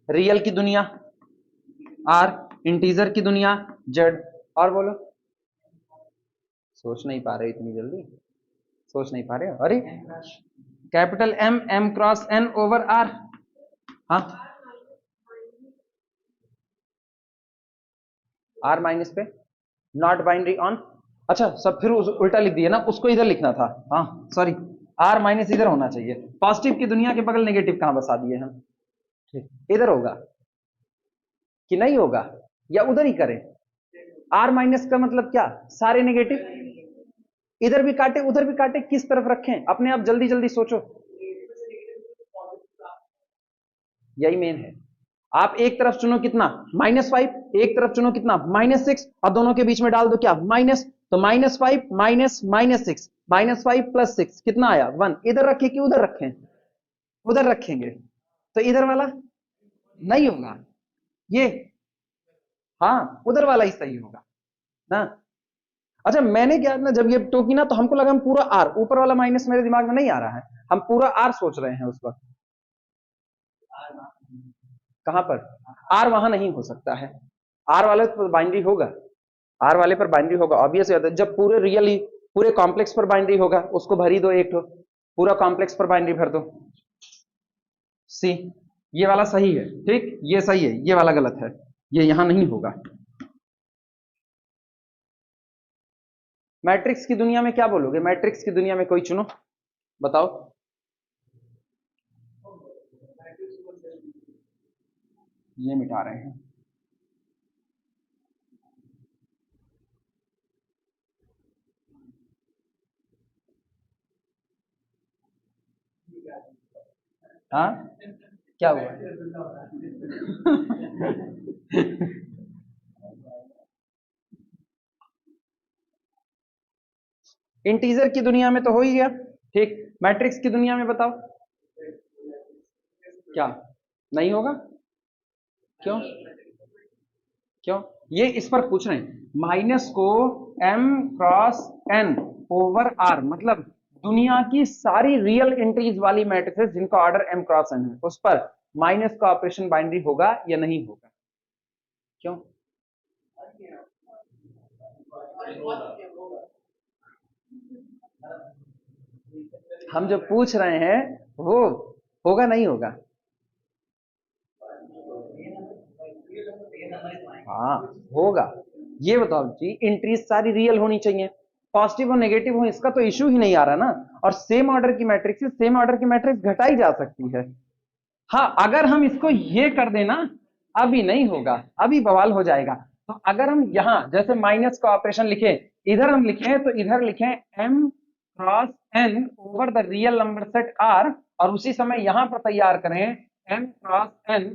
रियल की दुनिया r, इंटीजर की दुनिया z, और बोलो, सोच नहीं पा रहे इतनी जल्दी, सोच नहीं पा रहे हो, अरे capital M M cross N over R, हाँ R माइनस पे नॉट बाइनरी ऑन, अच्छा सब फिर उल्टा लिख दिया ना, उसको इधर लिखना था, हाँ सॉरी, R माइनस इधर होना चाहिए, पॉजिटिव की दुनिया के बगल नेगेटिव कहां बसा दिए हम, ठीक, इधर होगा कि नहीं होगा, या उधर ही करें, R माइनस का मतलब क्या, सारे नेगेटिव, इधर भी काटे उधर भी काटे, किस तरफ रखें, अपने आप जल्दी जल्दी सोचो, यही मेन है। आप एक तरफ चुनो कितना -5, एक तरफ चुनो कितना -6, और दोनों के बीच में डाल दो क्या माइनस, तो -5 माइनस -6, -5 + 6 कितना आया 1। इधर रखें कि उधर रखें, उधर रखेंगे तो इधर वाला नहीं होगा ये, हाँ उधर वाला ही सही होगा ना। अच्छा मैंने क्या ना जब ये टोकी ना तो हमको लगा हम पूरा आर, ऊपर वाला माइनस मेरे दिमाग में नहीं आ रहा है, हम पूरा आर सोच रहे हैं उस वक्त। कहां पर आर, वहां नहीं हो सकता है, आर वाले पर बाइनरी होगा, आर वाले पर बाइनरी होगा ऑब्वियस है, जब पूरे रियली पूरे कॉम्प्लेक्स पर बाइनरी होगा उसको भर ही दो एक, पूरा कॉम्प्लेक्स पर बाइनरी भर दो। सी, ये वाला सही है, ठीक ये सही है, ये वाला गलत है, ये यहां नहीं होगा। मैट्रिक्स की दुनिया में क्या बोलोगे, मैट्रिक्स की दुनिया में कोई चुनो बताओ। ये मिटा रहे हैं, हाँ क्या हुआ इंटीजर की दुनिया में तो हो ही गया, ठीक मैट्रिक्स की दुनिया में बताओ क्या नहीं होगा, क्यों, क्यों, ये इस पर पूछ रहे हैं माइनस को m×n/r, मतलब दुनिया की सारी रियल एंट्रीज वाली मैट्रिसेस जिनका ऑर्डर m×n है उस पर माइनस का ऑपरेशन बाइनरी होगा या नहीं होगा, क्यों, हम जो पूछ रहे हैं वो होगा नहीं होगा, हाँ होगा। ये बताओ जी एंट्रीज सारी रियल होनी चाहिए, पॉजिटिव और नेगेटिव हो इसका तो इशू ही नहीं आ रहा ना, और सेम ऑर्डर की मैट्रिक्स से सेम ऑर्डर की मैट्रिक्स घटाई जा सकती है। हाँ अगर हम इसको ये कर देना अभी नहीं होगा, अभी बवाल हो जाएगा। तो अगर हम यहां जैसे माइनस का ऑपरेशन लिखे, इधर हम लिखें तो इधर लिखें m×n the real number set r, और उसी समय यहां पर तैयार करें m×n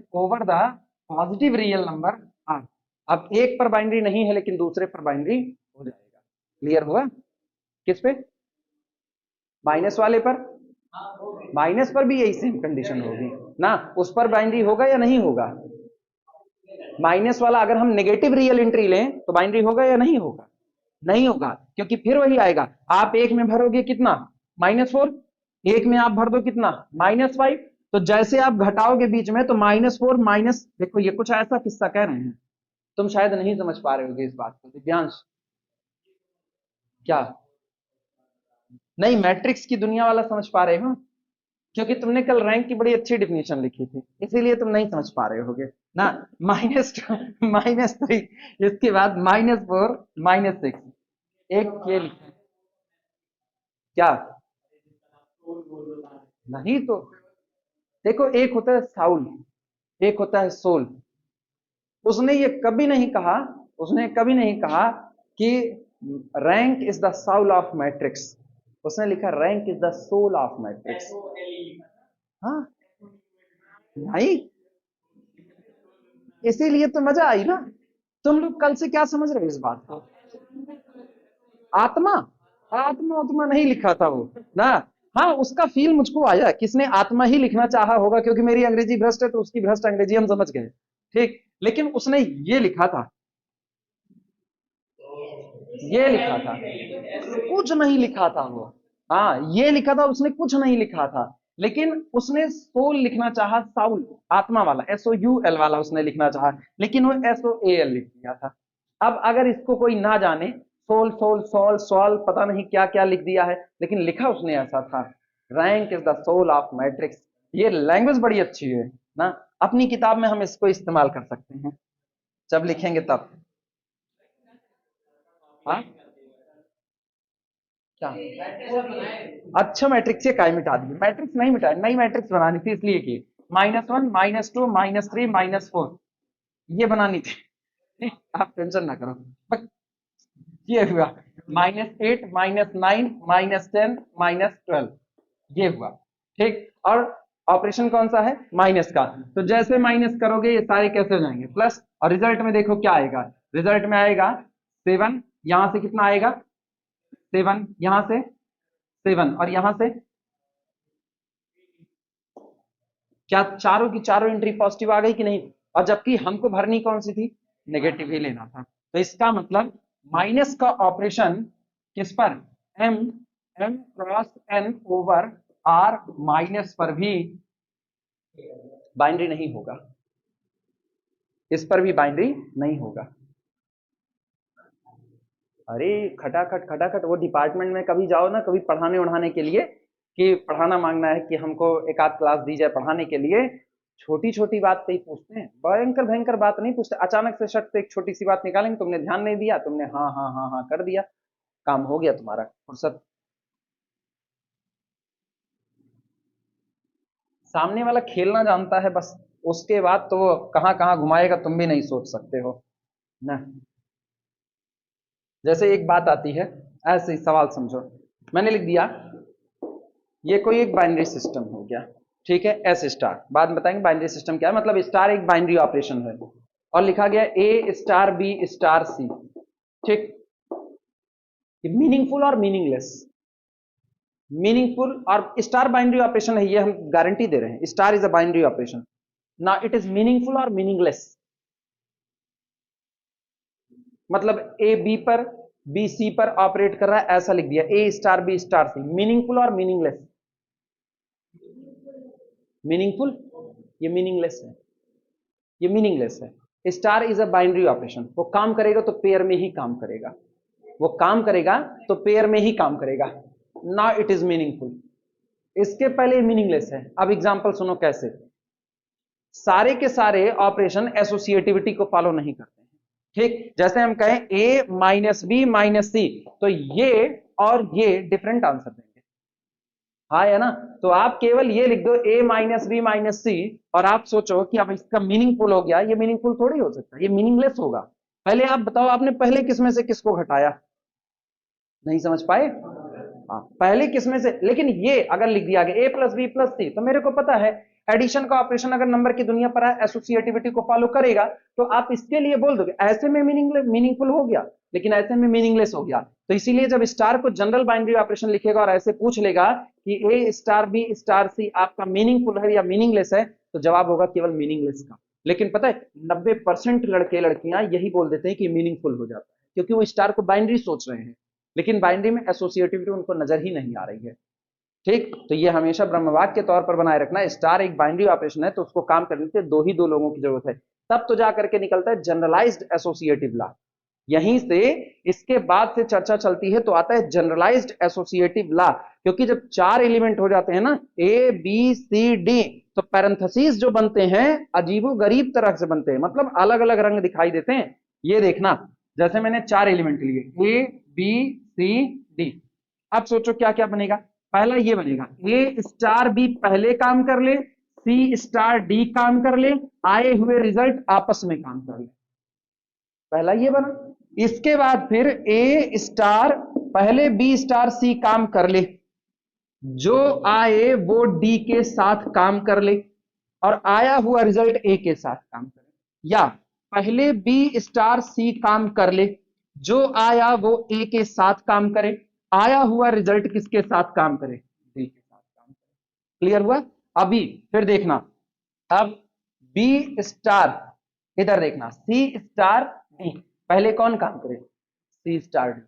the positive real number r। अब एक पर बाइनरी नहीं है लेकिन दूसरे पर बाइनरी हो जाएगा, क्लियर हुआ, किस पे माइनस वाले पर, माइनस पर भी यही सेम कंडीशन होगी ना, उस पर बाइनरी होगा या नहीं होगा, माइनस वाला अगर हम नेगेटिव रियल एंट्री लें तो बाइनरी होगा या नहीं होगा, नहीं होगा, क्योंकि फिर वही आएगा, आप एक में भरोगे कितना -4, एक में आप भर दो कितना -5, तो जैसे आप घटाओगे बीच में तो -4 माइनस, देखो ये कुछ ऐसा किस्सा कह रहे हैं, तुम शायद नहीं समझ पा रहे होगे इस बात को दिव्यांश, क्या नहीं मैट्रिक्स की दुनिया वाला समझ पा रहे हो, क्योंकि तुमने कल रैंक की बड़ी अच्छी डिफिनेशन लिखी थी इसीलिए तुम नहीं समझ पा रहे होगे ना, -2 -3 इसके बाद -4 -6, एक ये लिखा क्या, नहीं तो देखो एक होता है साउल, एक होता है सोल, उसने ये कभी नहीं कहा, उसने कभी नहीं कहा कि rank is the soul of matrix, उसने लिखा rank is the soul of matrix. हाँ नहीं, इसीलिए तो मजा आई ना, तुम लोग कल से क्या समझ रहे हो इस बात को, आत्मा, आत्मा उत्मा नहीं लिखा था वो ना, हाँ उसका फील मुझको आया, किसने आत्मा ही लिखना चाहा होगा क्योंकि मेरी अंग्रेजी भ्रष्ट है तो उसकी भ्रष्ट अंग्रेजी हम समझ गए, ठीक, लेकिन उसने ये लिखा था, ये लिखा था, कुछ नहीं लिखा था वो, हाँ ये लिखा था उसने, कुछ नहीं लिखा था, लेकिन उसने सोल लिखना चाहा, साउल आत्मा वाला SOUL वाला उसने लिखना चाहा, लेकिन वो SOAL लिख दिया था। अब अगर इसको कोई ना जाने, सोल सोल सोल सोल पता नहीं क्या क्या लिख दिया है, लेकिन लिखा उसने ऐसा था, rank is the soul of matrix, ये लैंग्वेज बड़ी अच्छी है ना, अपनी किताब में हम इसको इस्तेमाल कर सकते हैं जब लिखेंगे तब, हाँ क्या, अच्छा मैट्रिक्स ये काय मिटा दी, मैट्रिक्स नहीं मिटाया, नई मैट्रिक्स बनानी थी इसलिए की -1 -2 -3 -4 ये बनानी थी आप टेंशन ना करो, बस ये हुआ -8 -9 -10 -12 ये हुआ, ठीक, और ऑपरेशन कौन सा है, माइनस का। तो जैसे माइनस करोगे ये सारे कैसे हो जाएंगे, प्लस, और रिजल्ट में देखो क्या आएगा, रिजल्ट में आएगा 7, यहां से कितना आएगा 7, यहां से 7, और यहां से क्या चारों की चारों एंट्री पॉजिटिव आ गई कि नहीं, और जबकि हमको भरनी कौन सी थी, नेगेटिव ही लेना था। तो इसका मतलब माइनस का ऑपरेशन किस पर, M M cross N over R minus पर भी बाइनरी नहीं होगा, इस पर भी बाइनरी नहीं होगा। अरे खटाखट वो डिपार्टमेंट में कभी जाओ ना, कभी पढ़ाने उढ़ाने के लिए, कि पढ़ाना मांगना है कि हमको एक आध क्लास दी जाए पढ़ाने के लिए, छोटी छोटी बात पे ही पूछते हैं, भयंकर भयंकर बात नहीं पूछते। अचानक से शक से एक छोटी सी बात निकालेंगे, तुमने ध्यान नहीं दिया, तुमने हाँ हाँ हाँ हाँ कर दिया, काम हो गया तुम्हारा, फुर्सत। सामने वाला खेलना जानता है बस, उसके बाद तो वो कहाँ कहाँ घुमाएगा तुम भी नहीं सोच सकते हो ना। जैसे एक बात आती है, ऐसे ही सवाल समझो, मैंने लिख दिया ये कोई एक बाइनरी सिस्टम हो गया, ठीक है, एस स्टार, बाद में बताएंगे बाइनरी सिस्टम क्या है, मतलब स्टार एक बाइनरी ऑपरेशन है, और लिखा गया ए स्टार बी स्टार सी, ठीक। ये मीनिंगफुल और मीनिंगलेस, मीनिंगफुल और स्टार बाइनरी ऑपरेशन है, ये हम गारंटी दे रहे हैं, star is a binary operation. ना इट इज मीनिंगफुल और मीनिंगलेस, मतलब ए बी पर, बी सी पर ऑपरेट कर रहा है, ऐसा लिख दिया, ए star B star c, meaningful और मीनिंगलेस, मीनिंगफुल, ये मीनिंगलेस है, ये मीनिंगलेस है। Star is a binary operation, वो काम करेगा तो पेयर में ही काम करेगा, वो काम करेगा तो पेयर में ही काम करेगा, ना इट इज मीनिंगफुल। इसके पहले मीनिंगलेस है। अब एग्जांपल सुनो कैसे, सारे के सारे ऑपरेशन एसोसिएटिविटी को फॉलो नहीं करते हैं, ठीक। जैसे हम कहें ए माइनस बी माइनस सी, तो ये और ये डिफरेंट आंसर देंगे, हाँ है ना। तो आप केवल ये लिख दो ए माइनस बी माइनस सी, और आप सोचो कि अब इसका मीनिंगफुल हो गया, ये मीनिंगफुल थोड़ी हो सकता, ये मीनिंगलेस होगा। पहले आप बताओ, आपने पहले किसमें से किसको घटाया, नहीं समझ पाए, हाँ पहले किसमें से, लेकिन ये अगर लिख दिया गया ए प्लस बी प्लस सी, तो मेरे को पता है एडिशन का ऑपरेशन अगर नंबर की दुनिया पर है एसोसिएटिविटी को फॉलो करेगा, तो आप इसके लिए बोल दोगे ऐसे में मीनिंगफुल हो गया, लेकिन ऐसे में मीनिंगलेस हो गया। तो इसीलिए जब स्टार को जनरल बाइनरी ऑपरेशन लिखेगा और ऐसे पूछ लेगा कि ए स्टार बी स्टार सी आपका मीनिंगफुल है या मीनिंगलेस है, तो जवाब होगा केवल मीनिंगलेस का। लेकिन पता है 90% लड़के लड़कियां यही बोल देते हैं कि मीनिंगफुल हो जाता है, क्योंकि वो स्टार को बाइनरी सोच रहे हैं, लेकिन बाइनरी में एसोसिएटिविटी उनको नजर ही नहीं आ रही है, ठीक। तो ये हमेशा ब्रह्मवाक्य के तौर पर बनाए रखना, स्टार एक बाइनरी ऑपरेशन है तो उसको काम करने के दो लोगों की जरूरत है, तब तो जा करके निकलता है जनरलाइज्ड एसोसिएटिव लॉ। यहीं से इसके बाद से चर्चा चलती है तो आता है जनरलाइज्ड एसोसिएटिव लॉ, क्योंकि जब 4 एलिमेंट हो जाते हैं ना ए बी सी डी, तो पैरेंथेसिस जो बनते हैं अजीबो गरीब तरह से बनते हैं, मतलब अलग अलग रंग दिखाई देते हैं। ये देखना, जैसे मैंने 4 एलिमेंट लिए ए बी सी डी, अब सोचो क्या क्या बनेगा, पहला ये बनेगा ए स्टार बी पहले काम कर ले, सी स्टार डी काम कर ले, आए हुए रिजल्ट आपस में काम कर ले, पहला ये बना। इसके बाद फिर ए स्टार पहले बी स्टार सी काम कर ले, जो आए वो डी के साथ काम कर ले, और आया हुआ रिजल्ट ए के साथ काम करे, या पहले बी स्टार सी काम कर ले, जो आया वो ए के साथ काम करे, आया हुआ रिजल्ट किसके साथ काम करे, डी के साथ काम करे। क्लियर हुआ। अभी फिर देखना, अब बी स्टार, इधर देखना सी स्टार डी, पहले कौन काम करे, सी स्टार डी,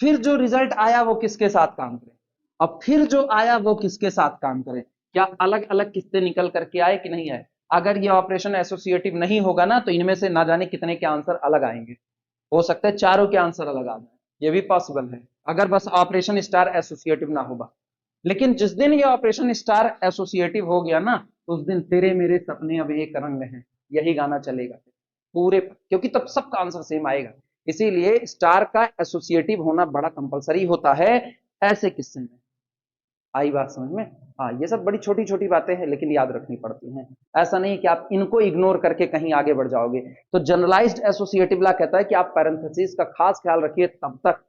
फिर जो रिजल्ट आया वो किसके साथ काम करे, अब फिर जो आया वो किसके साथ काम करे, क्या अलग अलग किस्से निकल करके आए कि नहीं आए। अगर ये ऑपरेशन एसोसिएटिव नहीं होगा ना, तो इनमें से ना जाने कितने के आंसर अलग आएंगे, हो सकता है चारों के आंसर अलग आ जाए, ये भी पॉसिबल है, अगर बस ऑपरेशन स्टार एसोसिएटिव ना होगा। लेकिन जिस दिन ये ऑपरेशन स्टार एसोसिएटिव हो गया ना, उस दिन तेरे मेरे सपने अब एक रंग में है, यही गाना चलेगा पूरे, क्योंकि तब सबका आंसर सेम आएगा। इसीलिए स्टार का एसोसिएटिव होना बड़ा कंपलसरी होता है ऐसे किस्से में। आई बात समझ में, हाँ ये सब बड़ी छोटी छोटी बातें हैं लेकिन याद रखनी पड़ती हैं, ऐसा नहीं कि आप इनको इग्नोर करके कहीं आगे बढ़ जाओगे। तो जनरलाइज्ड एसोसिएटिव लॉ कहता है कि आप पैरेंथेसिस का खास ख्याल रखिए तब तक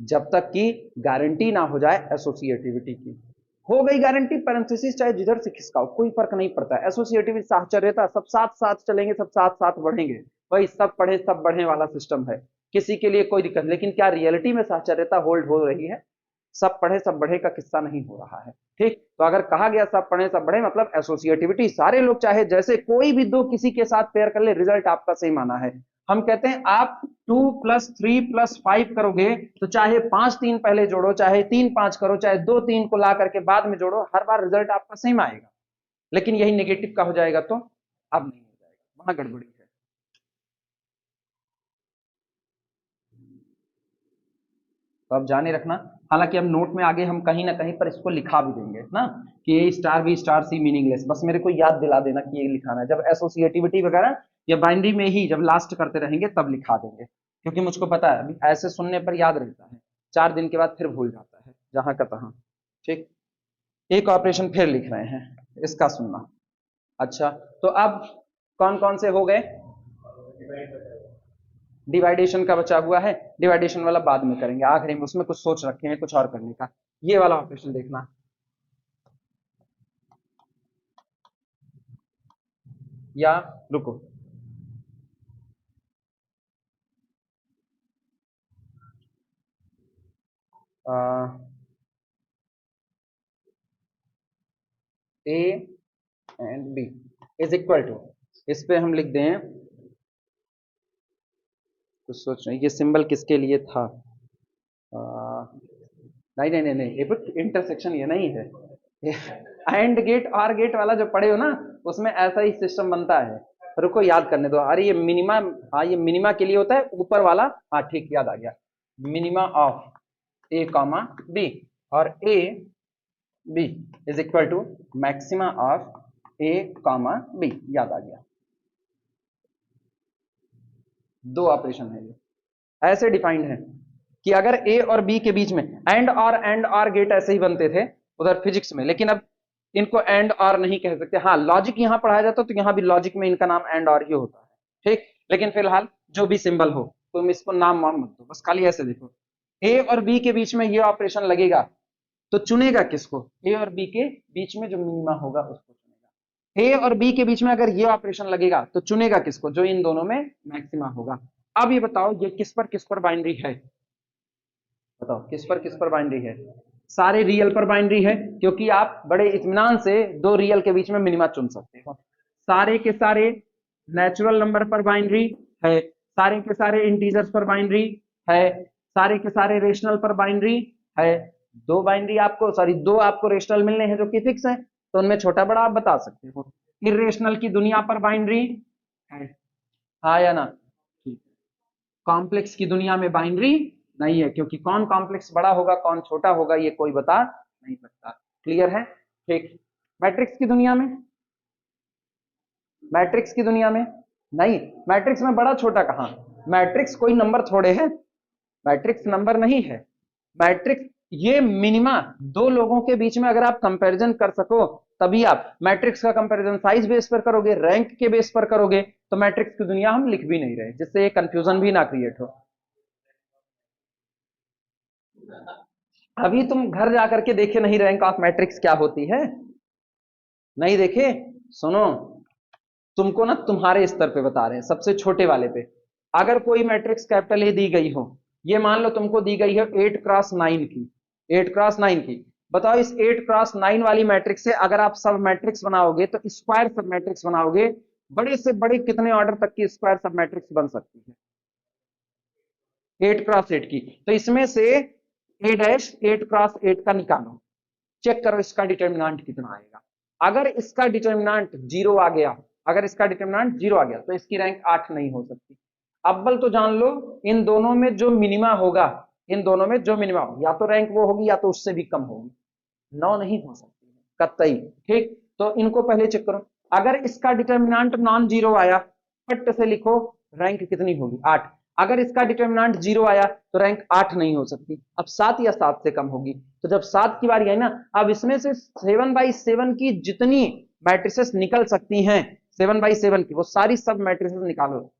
जब तक कि गारंटी ना हो जाए एसोसिएटिविटी की। हो गई गारंटी, पैरेंथेसिस चाहे जिधर से खिसकाओ कोई फर्क नहीं पड़ता। एसोसिएटिव साहचर्यता, सब साथ साथ चलेंगे, सब साथ साथ बढ़ेंगे, वही सब पढ़े सब बढ़े वाला सिस्टम है, किसी के लिए कोई दिक्कत। लेकिन क्या रियलिटी में साहचर्यता होल्ड हो रही है? सब पढ़े सब बढ़े का किस्सा नहीं हो रहा है। ठीक, तो अगर कहा गया सब पढ़े सब बढ़े मतलब एसोसिएटिविटी, सारे लोग चाहे जैसे कोई भी दो किसी के साथ पेयर कर ले, रिजल्ट आपका सही माना है। हम कहते हैं आप 2 + 3 + 5 करोगे तो चाहे 5 3 पहले जोड़ो, चाहे 3 5 करो, चाहे 2 3 को ला करके बाद में जोड़ो, हर बार रिजल्ट आपका सेम आएगा। लेकिन यही नेगेटिव का हो जाएगा तो अब नहीं हो जाएगा, वहां गड़बड़ी है। तो अब जाने रखना, हालांकि अब नोट में आगे हम कहीं ना कहीं पर इसको लिखा भी देंगे ना कि ए star B star c meaningless, बस मेरे को याद दिला देना कि ये लिखाना है। जब एसोसिएटिविटी वगैरह या बाइनरी में ही जब लास्ट करते रहेंगे तब लिखा देंगे, क्योंकि मुझको पता है अभी ऐसे सुनने पर याद रहता है, 4 दिन के बाद फिर भूल जाता है जहां का तहां। ठीक, एक ऑपरेशन फिर लिख रहे हैं, इसका सुनना। अच्छा, तो अब कौन कौन से हो गए? डिवाइडेशन का बचा हुआ है, डिवाइडेशन वाला बाद में करेंगे, आखिरी में उसमें कुछ सोच रखे हैं कुछ और करने का। ये वाला ऑपरेशन देखना, या रुको, A and B is equal to, इस पे हम लिख दें, कुछ सोच रहे हैं ये सिंबल किसके लिए था? नहीं नहीं नहीं नहीं, ये इंटरसेक्शन ये नहीं है, एंड गेट और गेट वाला जो पढ़े हो ना, उसमें ऐसा ही सिस्टम बनता है। रुको याद करने दो, अरे ये मिनिमा, हाँ ये मिनिमा के लिए होता है ऊपर वाला, हाँ ठीक याद आ गया, minima of A comma B और A B is equal to maxima of A comma B, याद आ गया। दो ऑपरेशन है ये, ऐसे डिफाइंड है कि अगर ए और बी के बीच में एंड और गेट ऐसे ही बनते थे उधर फिजिक्स में, लेकिन अब इनको एंड और नहीं कह सकते। हाँ लॉजिक यहां पढ़ाया जाता तो यहां भी लॉजिक में इनका नाम एंड और ही होता है। ठीक, लेकिन फिलहाल जो भी सिंबल हो तुम इसको नाम वाम मत दो, बस खाली ऐसे देखो। ए और बी के बीच में ये ऑपरेशन लगेगा तो चुनेगा किसको? ए और बी के बीच में जो मिनिमा होगा उसको चुनेगा। ए और बी के बीच में अगर ये ऑपरेशन लगेगा तो चुनेगा किसको? जो इन दोनों में मैक्सिमा होगा। अब ये बताओ ये किस पर बाइनरी है? बताओ किस पर बाइनरी है? सारे रियल पर बाइनरी है, क्योंकि आप बड़े इत्मीनान से दो रियल के बीच में मिनिमा चुन सकते हो। सारे के सारे नेचुरल नंबर पर बाइनरी है, सारे के सारे इंटीजर्स पर बाइनरी है, सारे के सारे रेशनल पर बाइनरी है। दो बाइनरी आपको, सॉरी दो आपको रेशनल मिलने हैं जो कि फिक्स है, तो उनमें छोटा बड़ा आप बता सकते हो। इरेशनल की दुनिया पर बाइनरी है, हाँ या ना? ठीक, कॉम्प्लेक्स की दुनिया में बाइनरी नहीं है, क्योंकि कौन कॉम्प्लेक्स बड़ा होगा कौन छोटा होगा ये कोई बता नहीं सकता। क्लियर है? ठीक, मैट्रिक्स की दुनिया में, मैट्रिक्स की दुनिया में नहीं, मैट्रिक्स में बड़ा छोटा कहां, मैट्रिक्स कोई नंबर थोड़े है, मैट्रिक्स नंबर नहीं है। मैट्रिक्स ये मिनिमा दो लोगों के बीच में अगर आप कंपैरिजन कर सको तभी आप मैट्रिक्स का कंपैरिजन साइज बेस पर करोगे, रैंक के बेस पर करोगे, तो मैट्रिक्स की दुनिया हम लिख भी नहीं रहे, जिससे ये कंफ्यूजन भी ना क्रिएट हो। अभी तुम घर जाकर के देखे नहीं रैंक ऑफ मैट्रिक्स क्या होती है? नहीं देखे? सुनो, तुमको ना तुम्हारे स्तर पे बता रहे हैं, सबसे छोटे वाले पे। अगर कोई मैट्रिक्स कैपिटल ए दी गई हो, ये मान लो तुमको दी गई है 8x9 की, 8x9 की, बताओ इस 8x9 वाली मैट्रिक्स से अगर आप सब मैट्रिक्स बनाओगे तो स्क्वायर सब मैट्रिक्स बनाओगे, बड़े से बड़े कितने ऑर्डर तक की स्क्वायर सब मैट्रिक्स बन सकती है? 8x8 की। तो इसमें से ए डैश 8x8 का निकालो, चेक करो इसका डिटर्मिनेंट कितना आएगा। अगर इसका डिटर्मिनेंट 0 आ गया, अगर इसका डिटर्मिनेंट 0 आ गया तो इसकी रैंक 8 नहीं हो सकती। अव्वल तो जान लो इन दोनों में जो मिनिमा होगा, इन दोनों में जो मिनिमा होगा, या तो रैंक वो होगी या तो उससे भी कम होगी, 9 नहीं हो सकती कतई। ठीक, तो इनको पहले चेक करो। अगर इसका डिटर्मिनेंट नॉन जीरो आया, फट से लिखो रैंक कितनी होगी? 8। अगर इसका डिटर्मिनेंट 0 आया तो रैंक 8 नहीं हो सकती, अब 7 या 7 से कम होगी। तो जब 7 की बारी आई ना, अब इसमें से 7/7 की जितनी मैट्रिसेस निकल सकती हैं, 7/7 की वो सारी सब मैट्रिसेस निकालो,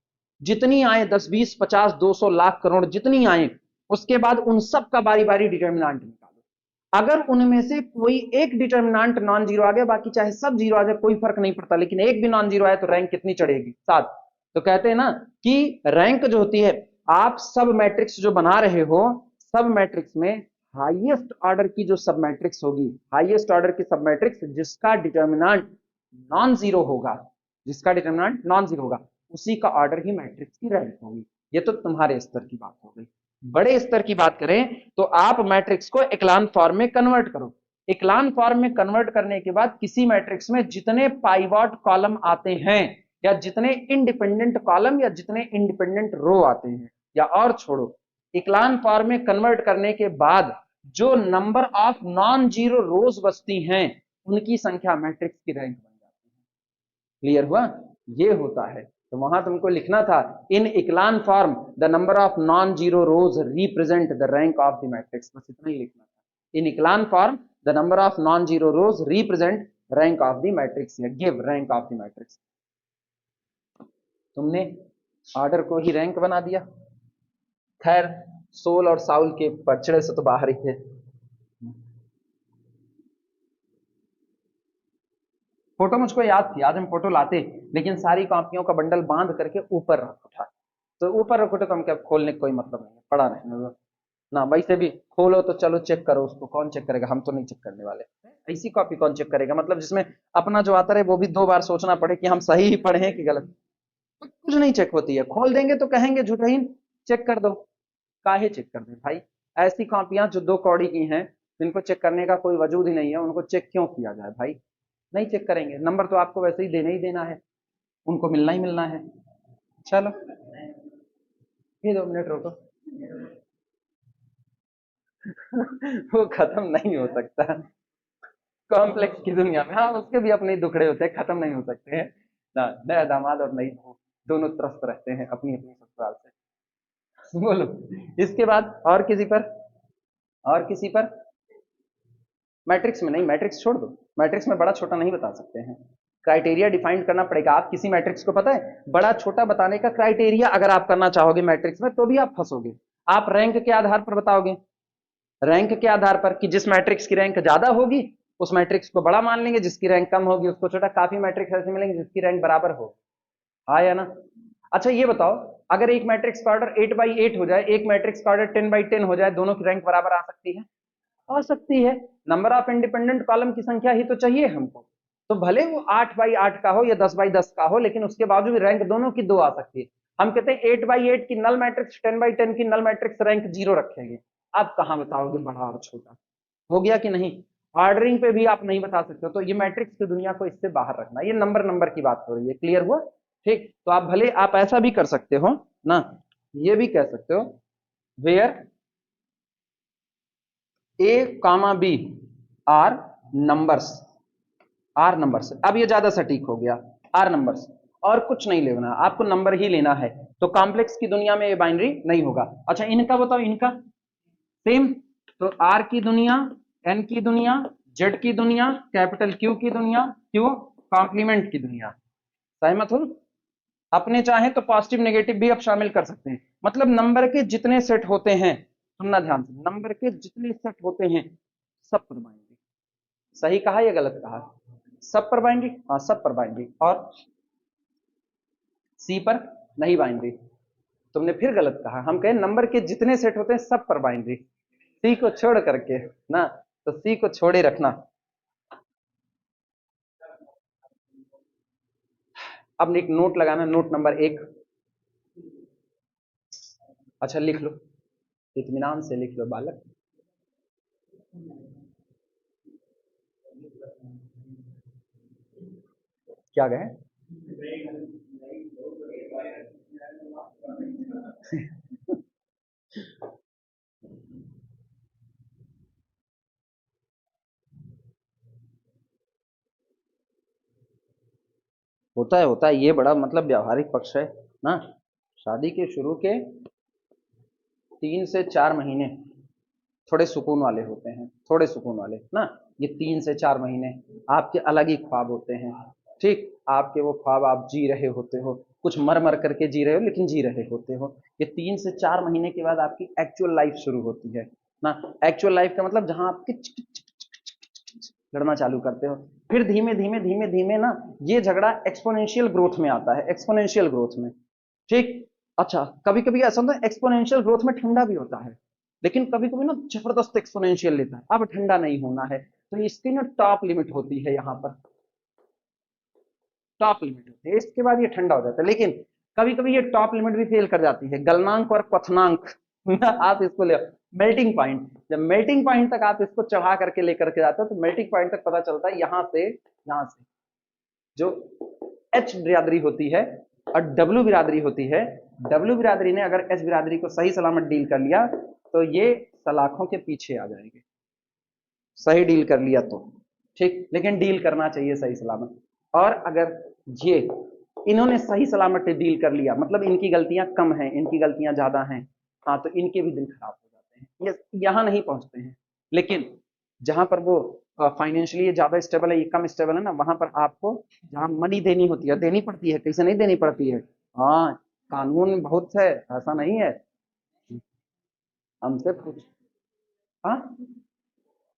जितनी आए 10 20 50 200 लाख करोड़ जितनी आए, उसके बाद उन सब का बारी बारी डिटर्मिनेंट निकालो। अगर उनमें से कोई एक डिटर्मिनेंट नॉन जीरो आ गया, बाकी चाहे सब जीरो आ जाए कोई फर्क नहीं पड़ता, लेकिन एक भी नॉन जीरो आए तो रैंक कितनी चढ़ेगी? 7। तो कहते हैं ना कि रैंक जो होती है, आप सब मैट्रिक्स जो बना रहे हो, सब मैट्रिक्स में हाईएस्ट ऑर्डर की जो सब मैट्रिक्स होगी, हाईएस्ट ऑर्डर की सब मैट्रिक्स जिसका डिटर्मिनेंट नॉन जीरो होगा, जिसका डिटर्मिनेंट नॉन जीरो होगा, उसी का ऑर्डर ही मैट्रिक्स की रैंक होगी। ये तो तुम्हारे स्तर की बात हो गई। बड़े स्तर की बात करें तो आप मैट्रिक्स को इक्लान फॉर्म में कन्वर्ट करो। इक्लान फॉर्म में कन्वर्ट करने के बाद किसी मैट्रिक्स में जितने पाइवॉट कॉलम आते हैं, या जितने इंडिपेंडेंट कॉलम या जितने इंडिपेंडेंट रो आते हैं, या और छोड़ो, इक्लान फॉर्म में कन्वर्ट करने के बाद जो नंबर ऑफ नॉन जीरो रोज बचती हैं, उनकी संख्या मैट्रिक्स की रैंक बन जाती है। क्लियर हुआ? ये होता है। तो वहां तुमको लिखना था, in echelon form the number of non zero rows represent the rank of the matrix, बस इतना ही लिखना था। In echelon form the number of non zero rows represent rank of the matrix, या give rank of the matrix. तुमने order को ही rank बना दिया। खैर, सोल और साउल के पचड़े से तो बाहर ही थे। फोटो मुझको याद थी, आज हम फोटो लाते, लेकिन सारी कॉपियों का बंडल बांध करके ऊपर रख उठा, तो ऊपर रखो तो हम क्या खोलने का कोई मतलब नहीं है, पड़ा रहने दो ना। वैसे भी खोलो तो चलो चेक करो, उसको कौन चेक करेगा? हम तो नहीं चेक करने वाले। ऐसी कॉपी कौन चेक करेगा? मतलब जिसमें अपना जो आता रहे वो भी 2 बार सोचना पड़े कि हम सही ही पढ़े हैं कि गलत। कुछ नहीं चेक होती है, खोल देंगे तो कहेंगे झूठहीन चेक कर दो। काहे चेक कर दे भाई? ऐसी कॉपियां जो 2 कौड़ी की हैं, जिनको चेक करने का कोई वजूद ही नहीं है, उनको चेक क्यों किया जाए भाई? नहीं चेक करेंगे, नंबर तो आपको वैसे ही देना है, उनको मिलना ही मिलना है। चलो ये 2 मिनट रोको। वो खत्म नहीं हो सकता कॉम्प्लेक्स की दुनिया में। हाँ, उसके भी अपने दुखड़े होते हैं, खत्म नहीं हो सकते हैं ना। नया दामाद और नई बहू दोनों त्रस्त रहते हैं अपनी अपनी ससुराल से। बोलो, इसके बाद और किसी पर? और किसी पर? मैट्रिक्स में नहीं, मैट्रिक्स छोड़ दो, मैट्रिक्स में बड़ा छोटा नहीं बता सकते हैं। क्राइटेरिया डिफाइन करना पड़ेगा। आप किसी मैट्रिक्स को पता है बड़ा छोटा बताने का क्राइटेरिया अगर आप करना चाहोगे मैट्रिक्स में, तो भी आप फंसोगे। आप रैंक के आधार पर बताओगे, रैंक के आधार पर कि जिस मैट्रिक्स की रैंक ज्यादा होगी उस मैट्रिक्स को बड़ा मान लेंगे, जिसकी रैंक कम होगी उसको छोटा। काफी मैट्रिक्स ऐसे मिलेंगे जिसकी रैंक बराबर हो। हाँ या ना? अच्छा ये बताओ, अगर एक मैट्रिक्स का ऑर्डर 8x8 हो जाए, एक मैट्रिक्स का ऑर्डर 10x10 हो जाए, दोनों की रैंक बराबर आ सकती है? आ सकती है। नंबर ऑफ इंडिपेंडेंट कॉलम की संख्या ही तो चाहिए हमको। तो भले वो 8x8 का हो या 10x10 का हो, लेकिन उसके बावजूद रैंक दोनों की 2 आ सकती है। हम कहते हैं 8x8 की नल मैट्रिक्स 10x10 की नल मैट्रिक्स रैंक 0 रखेंगे। आप कहां बताओगे बड़ा और छोटा? हो गया कि नहीं? ऑर्डरिंग पे भी आप नहीं बता सकते हो। तो ये मैट्रिक्स की दुनिया को इससे बाहर रखना। ये नंबर नंबर की बात हो रही है। क्लियर हुआ? ठीक। तो आप भले आप ऐसा भी कर सकते हो ना, ये भी कह सकते हो where A comma B are numbers, are numbers. अब ये ज्यादा सटीक हो गया, आर नंबर्स, और कुछ नहीं लेना, आपको नंबर ही लेना है। तो कॉम्प्लेक्स की दुनिया में ये बाइनरी नहीं होगा। अच्छा इनका बताओ, इनका सेम। तो आर की दुनिया, एन की दुनिया, जेड की दुनिया, कैपिटल क्यू की दुनिया, क्यू कॉम्प्लीमेंट की दुनिया। सहमत हो? अपने चाहे तो पॉजिटिव नेगेटिव भी आप शामिल कर सकते हैं। मतलब नंबर के जितने सेट होते हैं, सुनना ध्यान से, नंबर के जितने सेट होते हैं सब पर बाइनरी। सही कहा या गलत कहा? सब पर बाइनरी? हाँ सब पर बाइनरी। और सी पर नहीं बाइनरी। तुमने फिर गलत कहा। हम कहें नंबर के जितने सेट होते हैं सब पर बाइनरी, सी को छोड़ करके ना। तो सी को छोड़े रखना। अब एक नोट लगाना, नोट नंबर 1। अच्छा लिख लो, इत्मीनान से लिख लो बालक। क्या कहें? होता है, होता है। ये बड़ा मतलब व्यावहारिक पक्ष है ना। शादी के शुरू के 3 से 4 महीने थोड़े सुकून वाले होते हैं, थोड़े सुकून वाले ना। ये 3 से 4 महीने आपके अलग ही ख्वाब होते हैं। ठीक, आपके वो ख्वाब आप जी रहे होते हो, कुछ मर मर करके जी रहे हो लेकिन जी रहे होते हो। ये 3 से 4 महीने के बाद आपकी एक्चुअल लाइफ शुरू होती है ना। एक्चुअल लाइफ का मतलब जहां आप लड़ना चालू करते हो, फिर धीमे धीमे धीमे धीमे ना ये झगड़ा एक्सपोनेंशियल ग्रोथ में आता है, एक्सपोनेंशियल ग्रोथ में। ठीक। अच्छा, कभी कभी ऐसा होता है एक्सपोनेंशियल ग्रोथ में ठंडा भी होता है, लेकिन कभी कभी ना जबरदस्त एक्सपोनेंशियल लेता है। अब ठंडा नहीं होना है तो इसकी ना टॉप लिमिट होती है, यहाँ पर टॉप लिमिट होती है, इसके बाद ये ठंडा हो जाता है। लेकिन कभी कभी ये टॉप लिमिट भी फेल कर जाती है, गलनांक और क्वथनांक आप इसको ले, मेल्टिंग पॉइंट, जब मेल्टिंग पॉइंट तक आप इसको चढ़ा करके लेकर के जाते हो तो मेल्टिंग पॉइंट तक पता चलता है यहाँ से जो एच बिरादरी होती है और डब्ल्यू बिरादरी होती है, डब्ल्यू बिरादरी ने अगर एच बिरादरी को सही सलामत डील कर लिया तो ये सलाखों के पीछे आ जाएंगे, सही डील कर लिया तो ठीक, लेकिन डील करना चाहिए सही सलामत। और अगर ये इन्होंने सही सलामत डील कर लिया, मतलब इनकी गलतियां कम हैं, इनकी गलतियां ज्यादा हैं, हाँ, तो इनके भी दिन खराब हो जाते हैं, ये यहां नहीं पहुंचते हैं। लेकिन जहां पर वो फाइनेंशियली ज्यादा स्टेबल है, ये कम स्टेबल है ना, वहां पर आपको जहां मनी देनी होती है, देनी पड़ती है, कैसे नहीं देनी पड़ती है, हाँ, कानून बहुत है, ऐसा नहीं है। हमसे पूछ, हाँ,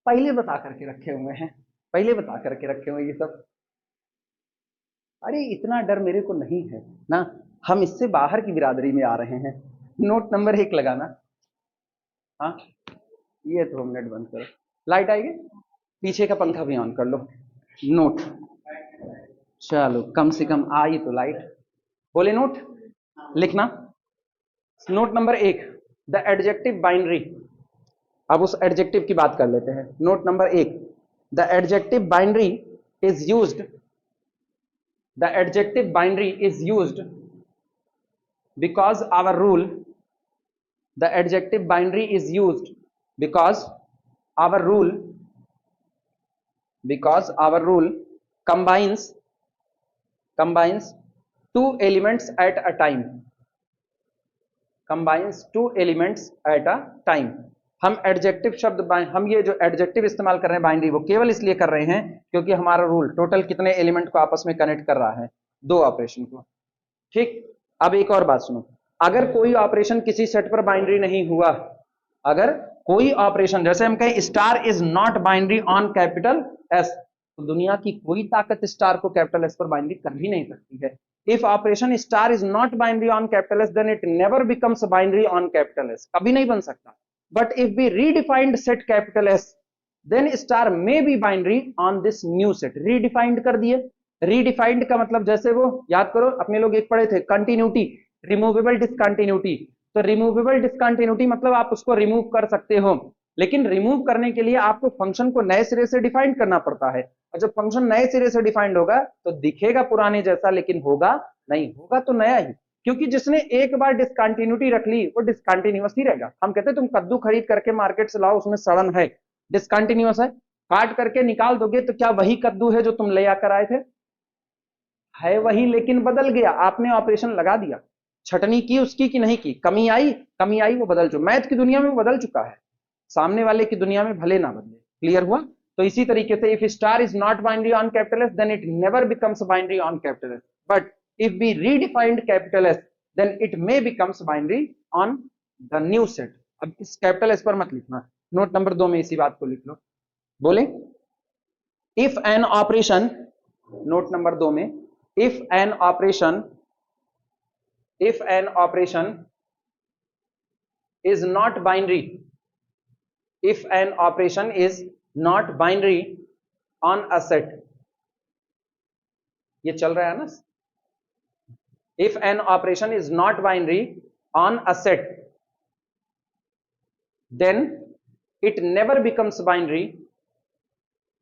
पहले बता करके रखे हुए हैं, पहले बता करके रखे हुए ये सब। अरे इतना डर मेरे को नहीं है ना, हम इससे बाहर की बिरादरी में आ रहे हैं। नोट नंबर 1 लगाना। हाँ, ये 2 मिनट बंद करो, लाइट आएगी, पीछे का पंखा भी ऑन कर लो। नोट, चलो कम से कम आई तो लाइट। बोले नोट लिखना। Note number 1, the adjective binary. अब उस एडजेक्टिव की बात कर लेते हैं। Note number 1, the adjective binary is used, the adjective binary is used because our rule, the adjective binary is used because our rule, because our rule combines two elements at a time, combines two elements at a time। हम adjective शब्द, हम ये जो adjective इस्तेमाल कर रहे हैं binary, वो केवल इसलिए कर रहे हैं क्योंकि हमारा रूल टोटल कितने एलिमेंट को आपस में कनेक्ट कर रहा है, 2 ऑपरेशन को। ठीक। अब एक और बात सुनो, अगर कोई ऑपरेशन किसी सेट पर बाइनरी नहीं हुआ, अगर कोई ऑपरेशन, जैसे हम कहें star is not binary on capital S, तो दुनिया की कोई ताकत स्टार को कैपिटल एस पर बाइनरी कर ही नहीं सकती है। If operation star is not binary on capital S then it never becomes binary on capital S, कभी नहीं बन सकता। But if we redefined set capital S then star may be binary on this new set. Redefined कर दिए, redefined का मतलब जैसे वो याद करो, अपने लोग एक पढ़े थे कंटिन्यूटी, रिमूवेबल डिसकंटिन्यूटी। तो रिमूवेबल डिसकंटिन्यूटी मतलब आप उसको रिमूव कर सकते हो, लेकिन रिमूव करने के लिए आपको फंक्शन को नए सिरे से डिफाइन करना पड़ता है। और जब फंक्शन नए सिरे से डिफाइंड होगा तो दिखेगा पुराने जैसा, लेकिन होगा नहीं, होगा तो नया ही, क्योंकि जिसने एक बार डिसकंटिन्यूटी रख ली वो डिसकंटिन्यूअस ही रहेगा। हम कहते हैं तुम कद्दू खरीद करके मार्केट से लाओ, उसमें सड़न है, डिसकंटिन्यूअस है, काट करके निकाल दोगे तो क्या वही कद्दू है जो तुम ले आकर आए थे? है वही, लेकिन बदल गया, आपने ऑपरेशन लगा दिया, छटनी की उसकी कि नहीं की, कमी आई, कमी आई, वो बदल चुका, मैथ की दुनिया में वो बदल चुका है, सामने वाले की दुनिया में भले ना बदले। क्लियर हुआ? तो इसी तरीके से if star is not binary on capital S then it never becomes binary on capital S, but if we redefined capital S then it may becomes binary on the new set. अब इस capital S पर मत लिखना, note number 2 में इसी बात को लिख लो। बोले if an operation, note number 2 में, if an operation is not binary, if an operation is not binary on a set, ये चल रहा है ना, if an operation is not binary on a set then it never becomes binary,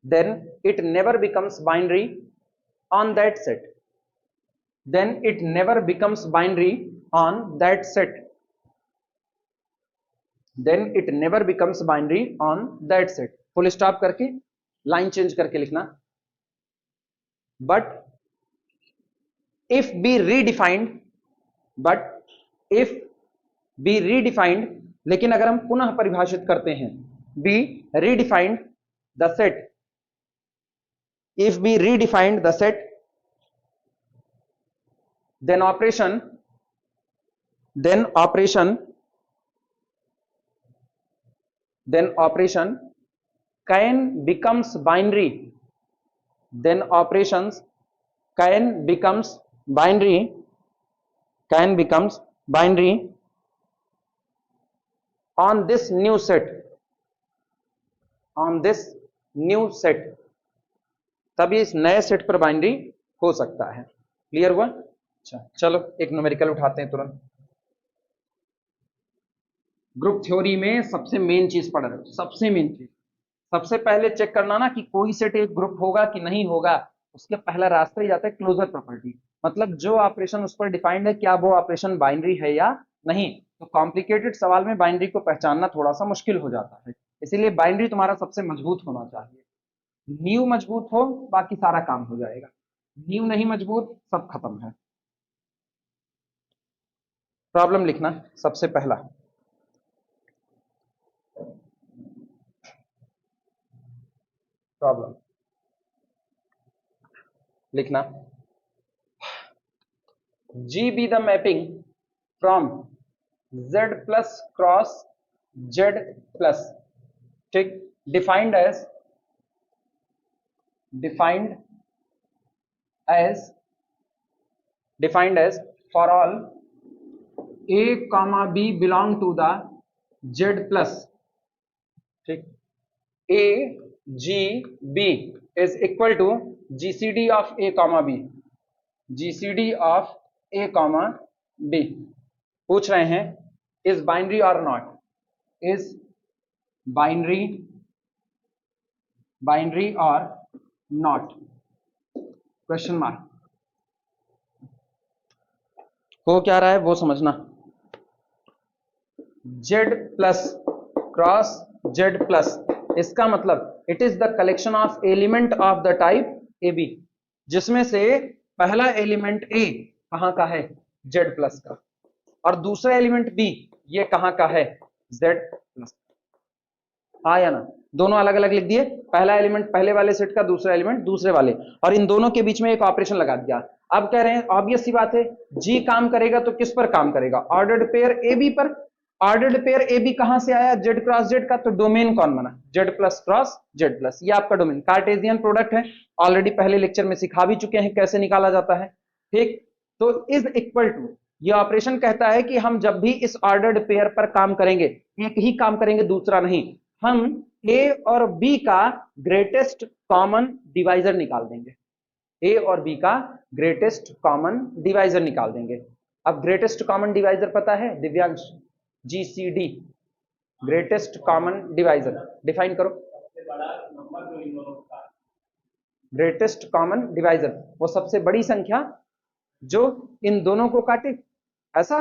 then it never becomes binary on that set, then it never becomes binary on that set, then it never becomes binary on that set। Full stop करके line change करके लिखना। But if we redefined, but if we redefined, लेकिन अगर हम पुनः परिभाषित करते हैं, we redefined the set, if we redefined the set then operation then operation can becomes binary, then operations can becomes binary, can becomes binary on this new set, on this new set, तभी इस नए set पर binary हो सकता है। Clear हुआ? अच्छा चलो एक न्यूमेरिकल उठाते हैं तुरंत। ग्रुप थ्योरी में सबसे मेन चीज पढ़ रहे हो, सबसे मेन चीज, सबसे पहले चेक करना ना कि कोई सेट एक ग्रुप होगा कि नहीं होगा, उसका पहला रास्ता ही जाता है क्लोजर प्रॉपर्टी, मतलब जो ऑपरेशन उस पर डिफाइंड है क्या वो ऑपरेशन बाइनरी है या नहीं। तो कॉम्प्लिकेटेड सवाल में बाइनरी को पहचानना थोड़ा सा मुश्किल हो जाता है, इसीलिए बाइनरी तुम्हारा सबसे मजबूत होना चाहिए। नींव मजबूत हो बाकी सारा काम हो जाएगा, नींव नहीं मजबूत सब खत्म है। प्रॉब्लम लिखना सबसे पहला, प्रॉब्लम लिखना, G be the mapping from Z plus cross Z plus, ठीक, defined as for all A comma B belong to the Z plus, ठीक, A G B is equal to GCD of A comma B, GCD of A comma B। पूछ रहे हैं is binary or not, is binary or not, question mark. हो क्या रहा है वो समझना, Z plus cross Z plus, इसका मतलब it is the collection of element of the type AB, जिसमें से पहला एलिमेंट A कहां का है Z प्लस का, और दूसरा एलिमेंट B ये कहां का है Z प्लस। हाँ या ना, दोनों अलग अलग लिख दिए, पहला एलिमेंट पहले वाले सेट का, दूसरा एलिमेंट दूसरे वाले, और इन दोनों के बीच में एक ऑपरेशन लगा दिया। अब कह रहे हैं ऑब्वियस सी बात है G काम करेगा तो किस पर काम करेगा, ऑर्डर्ड पेयर AB पर। ऑर्डर्ड पेयर AB कहां से आया Z क्रॉस Z का, तो डोमेन कौन बना Z plus cross Z plus, ये आपका डोमेन कार्टेशियन प्रोडक्ट है, ऑलरेडी पहले लेक्चर में सिखा भी चुके हैं कैसे निकाला जाता है, ठीक। तो इज इक्वल टू, ये ऑपरेशन कहता है कि हम जब भी इस ऑर्डर्ड पेयर पर काम करेंगे एक ही काम करेंगे दूसरा नहीं, हम A और B का ग्रेटेस्ट कॉमन डिवाइजर निकाल देंगे, A और B का ग्रेटेस्ट कॉमन डिवाइजर निकाल देंगे। अब ग्रेटेस्ट कॉमन डिवाइजर पता है Divyansh, GCD, greatest common divisor define करो। ग्रेटेस्ट कॉमन डिवाइजर वो सबसे बड़ी संख्या जो इन दोनों को काटे, ऐसा,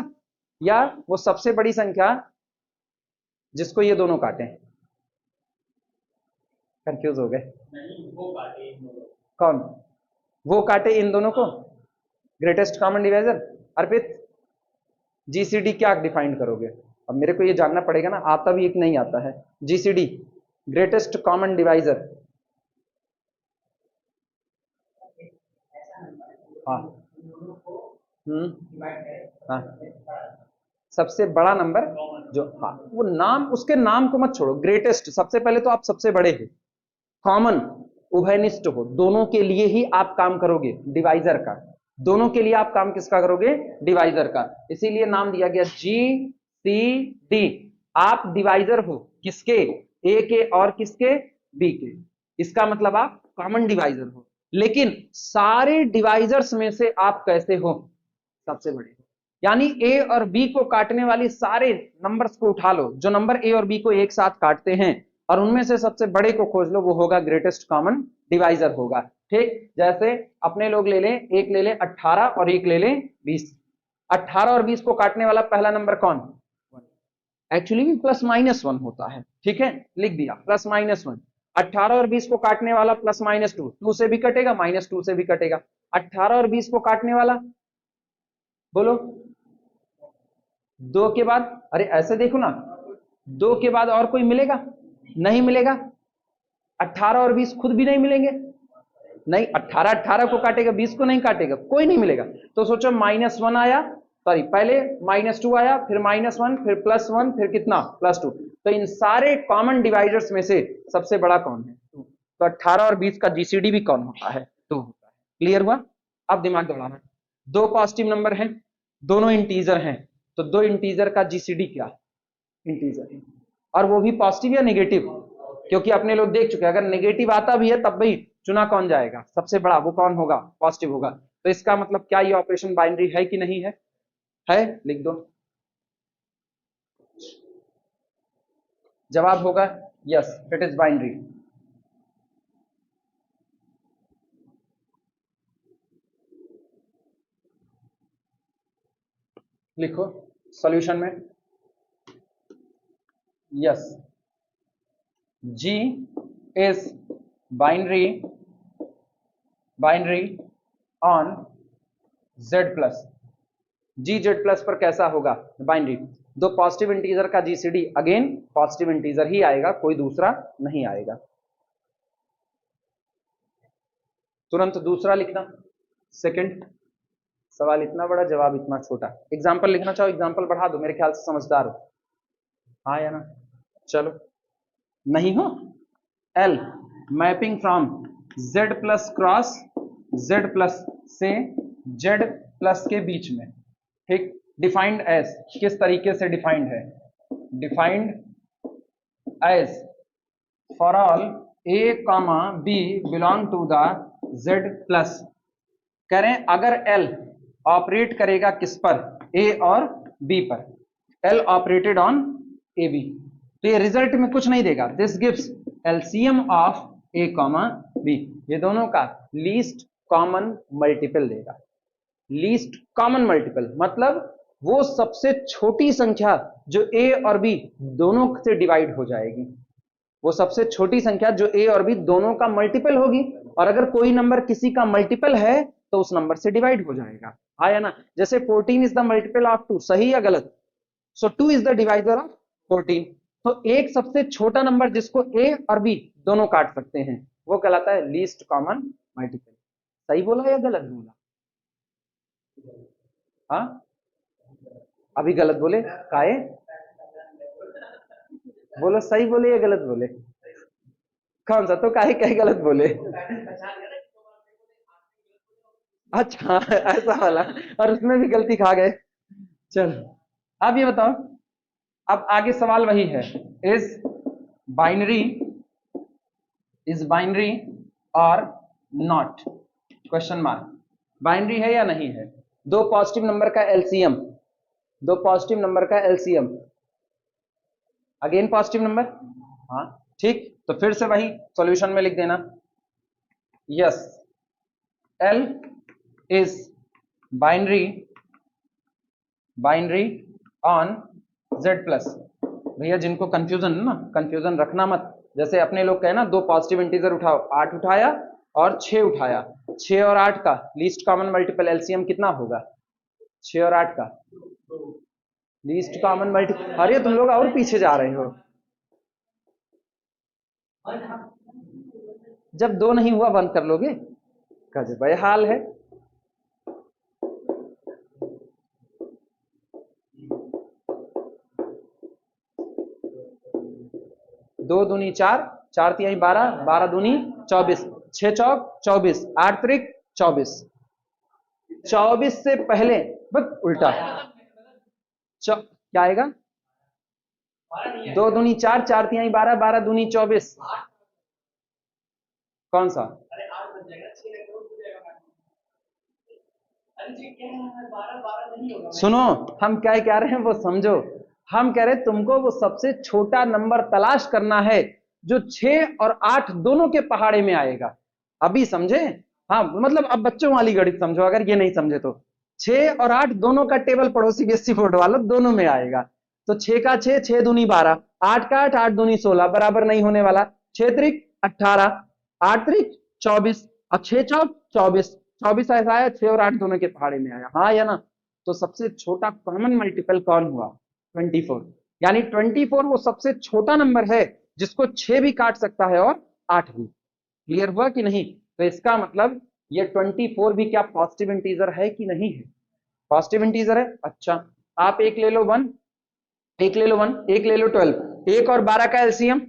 या वो सबसे बड़ी संख्या जिसको ये दोनों काटे। कंफ्यूज हो गए, कौन वो काटे इन दोनों को, ग्रेटेस्ट कॉमन डिवाइजर। अर्पित GCD क्या डिफाइन करोगे, अब मेरे को ये जानना पड़ेगा ना, आता भी एक नहीं आता है। GCD ग्रेटेस्ट कॉमन डिवाइजर, हाँ हाँ, सबसे बड़ा नंबर जो, हाँ वो नाम, उसके नाम को मत छोड़ो, ग्रेटेस्ट सबसे पहले तो आप सबसे बड़े हो, कॉमन उभयनिष्ठ हो, दोनों के लिए ही आप काम करोगे डिवाइजर का, दोनों के लिए आप काम किसका करोगे डिवाइजर का, इसीलिए नाम दिया गया GCD। आप डिवाइजर हो किसके, A के और किसके B के, इसका मतलब आप कॉमन डिवाइजर हो, लेकिन सारे डिवाइजर्स में से आप कैसे हो सबसे बड़े हो, यानी A और B को काटने वाली सारे नंबर्स को उठा लो, जो नंबर A और B को एक साथ काटते हैं, और उनमें से सबसे बड़े को खोज लो, वो होगा ग्रेटेस्ट कॉमन डिवाइजर होगा, ठीक। जैसे अपने लोग ले लें, एक ले लें 18 और एक ले लें 20, 18 और 20 को काटने वाला पहला नंबर कौन, एक्चुअली भी प्लस माइनस 1 होता है, ठीक है, लिख दिया प्लस माइनस 1। 18 और 20 को काटने वाला प्लस माइनस 2, 2 से भी कटेगा माइनस 2 से भी कटेगा। 18 और 20 को काटने वाला बोलो 2 के बाद, अरे ऐसे देखो ना, 2 के बाद और कोई मिलेगा, नहीं मिलेगा। 18 और 20 खुद भी नहीं मिलेंगे, नहीं, 18 18 को काटेगा 20 को नहीं काटेगा, कोई नहीं मिलेगा। तो सोचो -1 आया सॉरी पहले -2 आया, फिर -1, फिर +1, फिर कितना +2। तो इन सारे कॉमन डिवाइजर्स में से सबसे बड़ा कौन है? 2। तो 18 और 20 का जीसीडी भी कौन होता है? 2 होता है। क्लियर हुआ? अब दिमाग दौड़ाना। दो पॉजिटिव नंबर हैं, दोनों इंटीजर हैं, तो दो इंटीजर का जीसीडी क्या है? इंटीजर। और वो भी पॉजिटिव या नेगेटिव? क्योंकि अपने लोग देख चुके हैं, अगर नेगेटिव आता भी है तब भी चुना कौन जाएगा? सबसे बड़ा। वो कौन होगा? पॉजिटिव होगा। तो इसका मतलब क्या ये ऑपरेशन बाइनरी है कि नहीं है? है? लिख दो। जवाब होगा यस, इट इज बाइनरी। लिखो सॉल्यूशन में। Yes, G is binary on Z plus. G Z plus पर कैसा होगा? बाइनरी। दो पॉजिटिव इंटीजर का जीसीडी अगेन पॉजिटिव इंटीजर ही आएगा, कोई दूसरा नहीं आएगा। तुरंत दूसरा लिखना। सेकंड सवाल इतना बड़ा, जवाब इतना छोटा। एग्जाम्पल लिखना चाहो एग्जाम्पल बढ़ा दो, मेरे ख्याल से समझदार हो। हाँ या ना? चलो। नहीं हो? L mapping from Z plus cross Z plus से जेड प्लस के बीच में, ठीक। डिफाइंड एज, किस तरीके से डिफाइंड है? Defined as for all A comma B belong to the Z plus. कह रहे हैं अगर एल ऑपरेट करेगा किस पर? ए और बी पर। L operated on A B, तो ये रिजल्ट में कुछ नहीं देगा। This gives LCM of A comma B, ये दोनों का लीस्ट कॉमन मल्टीपल देगा। लीस्ट कॉमन मल्टीपल मतलब वो सबसे छोटी संख्या जो ए और बी दोनों से डिवाइड हो जाएगी। वो सबसे छोटी संख्या जो ए और बी दोनों का मल्टीपल होगी, और अगर कोई नंबर किसी का मल्टीपल है तो उस नंबर से डिवाइड हो जाएगा। आया ना? जैसे 14 इज द मल्टीपल ऑफ 2, सही या गलत? सो 2 इज द डिवाइजर ऑफ 14। तो एक सबसे छोटा नंबर जिसको ए और बी दोनों काट सकते हैं वो कहलाता है लीस्ट कॉमन मल्टीपल। सही बोला या गलत बोला? हाँ, अभी गलत बोले काहे? बोलो सही बोले या गलत बोले? कौन सा? तो काहे काहे गलत बोले? अच्छा ऐसा वाला, और उसमें भी गलती खा गए। चलो अब ये बताओ, अब आगे सवाल वही है। इज बाइनरी और नॉट? Question mark. बाइनरी है या नहीं है? दो पॉजिटिव नंबर का एलसीएम, दो पॉजिटिव नंबर का एलसीएम, अगेन पॉजिटिव नंबर। हाँ ठीक, तो फिर से वही सॉल्यूशन में लिख देना। Yes, L is binary on Z plus. भैया जिनको कंफ्यूजन है ना, कंफ्यूजन रखना मत। जैसे अपने लोग कहे ना दो पॉजिटिव इंटीजर उठाओ, 8 उठाया और 6 उठाया, 6 और 8 का लीस्ट कॉमन मल्टीपल एलसीएम कितना होगा? 6 और 8 का लीस्ट कॉमन मल्टीपल। अरे तुम लोग और पीछे जा रहे हो। जब दो नहीं हुआ बंद कर लोगे? गजब हाल है। 2 दूनी 4, 4 तिहाई 12, 12 दूनी 24, 6 चौक 24, 8 त्रिक 24। 24 से पहले बस उल्टा क्या आएगा? 2 दूनी 4, 4 तिहाई 12, 12 दूनी 24। कौन सा? सुनो, हम क्या कह रहे हैं वो समझो। हम कह रहे हैं तुमको वो सबसे छोटा नंबर तलाश करना है जो 6 और 8 दोनों के पहाड़े में आएगा। अभी समझे? हाँ मतलब अब बच्चों वाली गणित समझो, अगर ये नहीं समझे तो। 6 और 8 दोनों का टेबल पढ़ो, सीबीएसई बोर्ड वालों, दोनों में आएगा। तो 6 का 6, 6 दूनी 12, 8 का 8, 8 दूनी 16, बराबर नहीं होने वाला। 6 त्रिक 18, 8 त्रिक 24 और 6 चौक 24। 24 ऐसा आया, 6 और 8 दोनों के पहाड़े में आया। हाँ या ना? तो सबसे छोटा कॉमन मल्टीपल कौन हुआ? 24। यानी 24 वो सबसे छोटा नंबर है जिसको 6 भी काट सकता है और 8 भी। क्लियर हुआ कि नहीं? तो इसका मतलब ये 24 भी क्या पॉजिटिव इंटीजर है कि नहीं है? पॉजिटिव इंटीजर है। अच्छा, आप एक ले लो 1, एक ले लो 1, एक ले लो 12, 1 और 12 का एलसीएम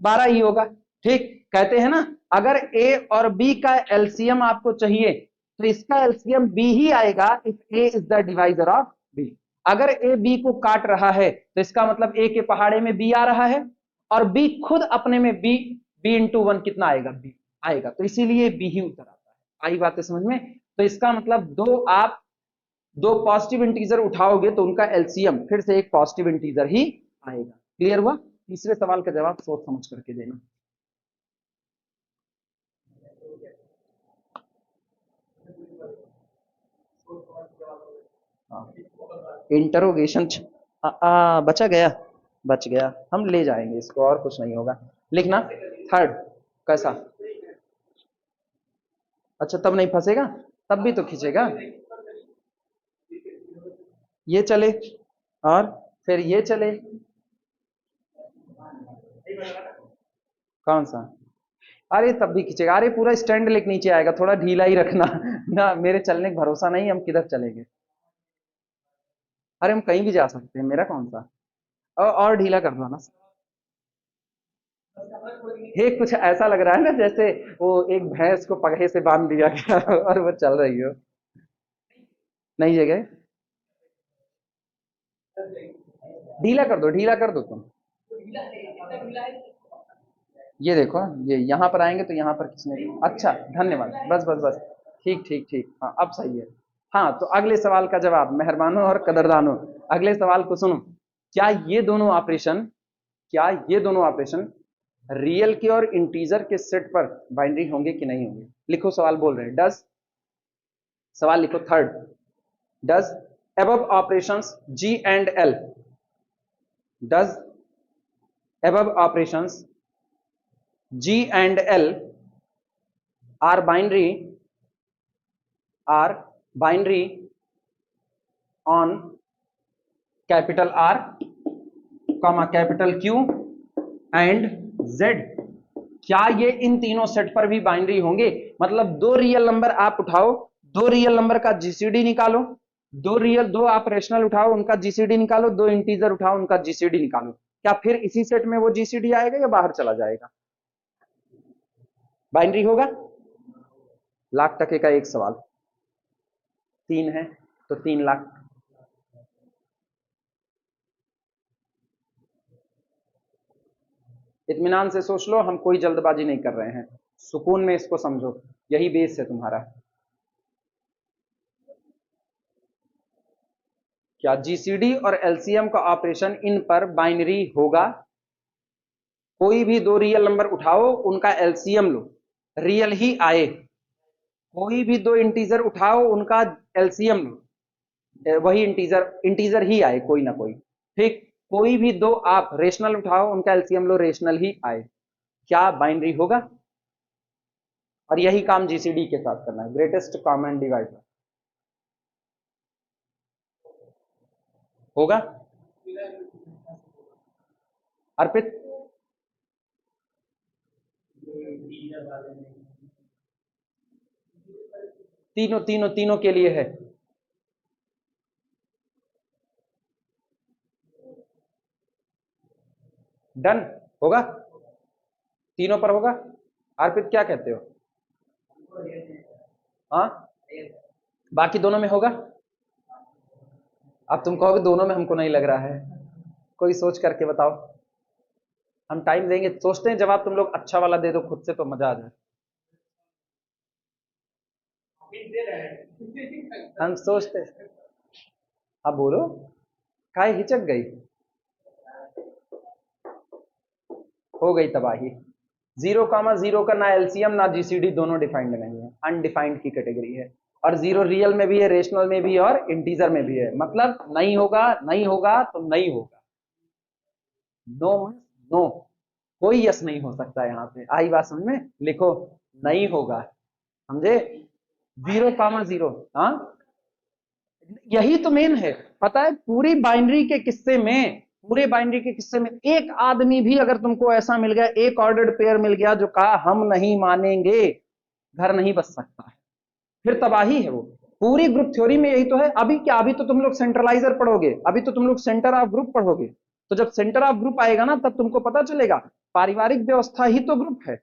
12 ही होगा। ठीक, कहते हैं ना अगर ए और बी का एलसीएम आपको चाहिए तो इसका एलसीएम बी ही आएगा if A is the divisor of B. अगर ए बी को काट रहा है तो इसका मतलब ए के पहाड़े में बी आ रहा है और बी खुद अपने में बी इंटू 1 कितना आएगा, बी आएगा, तो इसीलिए बी ही उत्तर आता है। आई बात है समझ में? तो इसका मतलब दो पॉजिटिव इंटीजर उठाओगे तो उनका एलसीएम फिर से एक पॉजिटिव इंटीजर ही आएगा। क्लियर हुआ? तीसरे सवाल का जवाब सोच समझ करके देना। इंटरोगेशन बचा गया, बच गया, हम ले जाएंगे इसको, और कुछ नहीं होगा। लिखना थर्ड कैसा? अच्छा, तब नहीं फंसेगा, तब भी तो खींचेगा। ये चले और फिर ये चले, कौन सा? अरे तब भी खींचेगा। अरे पूरा स्टैंड लेके नीचे आएगा, थोड़ा ढीला ही रखना ना, मेरे चलने का भरोसा नहीं, हम किधर चलेंगे? अरे हम कहीं भी जा सकते हैं, मेरा कौन सा। और ढीला कर दो ना। ये कुछ ऐसा लग रहा है ना जैसे वो एक भैंस को पगहे से बांध दिया गया और वो चल रही हो। नहीं जगह, ढीला कर दो, ढीला कर दो तुम। ये देखो, ये यहाँ पर आएंगे तो यहाँ पर किसने, अच्छा धन्यवाद, बस बस बस, ठीक ठीक ठीक, हाँ अब सही है। हाँ, तो अगले सवाल का जवाब, मेहरबानों और कदरदानों, अगले सवाल को सुनो। क्या ये दोनों ऑपरेशन, क्या ये दोनों ऑपरेशन रियल के और इंटीजर के सेट पर बाइनरी होंगे कि नहीं होंगे? लिखो, सवाल बोल रहे हैं। डज, सवाल लिखो third, does above operations G and L, does above operations G and L are binary on capital R, comma capital Q and Z? क्या ये इन तीनों सेट पर भी बाइनरी होंगे? मतलब दो रियल नंबर आप उठाओ, दो रियल नंबर का जीसीडी निकालो, दो आप रेशनल उठाओ उनका जीसीडी निकालो, दो इंटीजर उठाओ उनका जीसीडी निकालो, क्या फिर इसी सेट में वो जीसीडी आएगा या बाहर चला जाएगा? बाइनरी होगा। लाख टके का एक सवाल, 3 है तो 3 लाख। इत्मीनान से सोच लो, हम कोई जल्दबाजी नहीं कर रहे हैं, सुकून में इसको समझो, यही बेस है तुम्हारा। क्या जीसीडी और एलसीएम का ऑपरेशन इन पर बाइनरी होगा? कोई भी दो रियल नंबर उठाओ उनका एलसीएम लो, रियल ही आए। कोई भी दो इंटीजर उठाओ उनका एलसीएम लो, वही इंटीजर ही आए कोई ना कोई। ठीक, कोई भी दो आप रेशनल उठाओ उनका एलसीएम लो, रेशनल ही आए। क्या बाइनरी होगा? और यही काम जीसीडी के साथ करना है, ग्रेटेस्ट कॉमन डिवाइडर होगा। अर्पित, तीनों तीनों तीनों के लिए है। डन होगा, तीनों पर होगा। अर्पित क्या कहते हो? हाँ, बाकी दोनों में होगा। अब तुम कहोगे दोनों में हमको नहीं लग रहा है, कोई सोच करके बताओ, हम टाइम देंगे, सोचते हैं जवाब तुम लोग अच्छा वाला दे दो खुद से तो मजा आ जाए। हम सोचते, अब बोलो, काहे हिचक गई? हो गई तबाही। 0,0 का ना एलसीएम ना जीसीडी, दोनों डिफाइंड नहीं है, अनडिफाइंड की कैटेगरी है। और 0 रियल में भी है, रेशनल में भी है और इंटीजर में भी है, मतलब नहीं होगा, नहीं होगा तो नहीं होगा। नो नो, कोई यस नहीं हो सकता यहाँ पे। आई बात समझ में? लिखो नहीं होगा, समझे? 0,0, हाँ यही तो मेन है। पता है पूरी बाइनरी के किस्से में, पूरे बाइनरी के किस्से में एक आदमी भी अगर तुमको ऐसा मिल गया, एक ऑर्डर्ड पेयर मिल गया जो कहा हम नहीं मानेंगे, घर नहीं बच सकता है, फिर तबाही है वो। पूरी ग्रुप थ्योरी में यही तो है। अभी क्या, अभी तो तुम लोग सेंट्रलाइजर पढ़ोगे, अभी तो तुम लोग सेंटर ऑफ ग्रुप पढ़ोगे। तो जब सेंटर ऑफ ग्रुप आएगा ना, तब तुमको पता चलेगा पारिवारिक व्यवस्था ही तो ग्रुप है।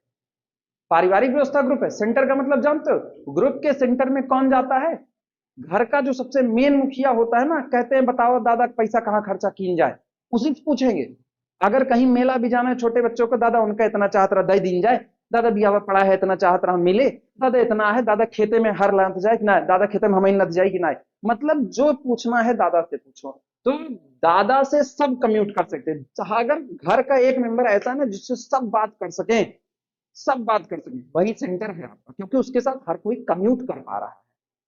पारिवारिक व्यवस्था ग्रुप है। सेंटर का मतलब जानते हो, ग्रुप के सेंटर में कौन जाता है? घर का जो सबसे मेन मुखिया होता है ना, कहते हैं बताओ दादा पैसा कहाँ खर्चा किन जाए, उसी से पूछेंगे। अगर कहीं मेला भी जाना है छोटे बच्चों को, दादा उनका इतना चाहत रहा दई दिन जाए, दादा बियाह पड़ा है इतना चाहत रहा मिले, दादा इतना है, दादा खेते में हर लात जाए कि ना, दादा खेते में हमें नत जाए कि ना। मतलब जो पूछना है दादा से पूछो। तो दादा से सब कम्यूट कर सकते हैं। अगर घर का एक मेंबर ऐसा ना जिससे सब बात कर सके, सब बात कर सके, वही सेंटर है आपका, क्योंकि उसके साथ हर कोई कम्यूट कर पा रहा है,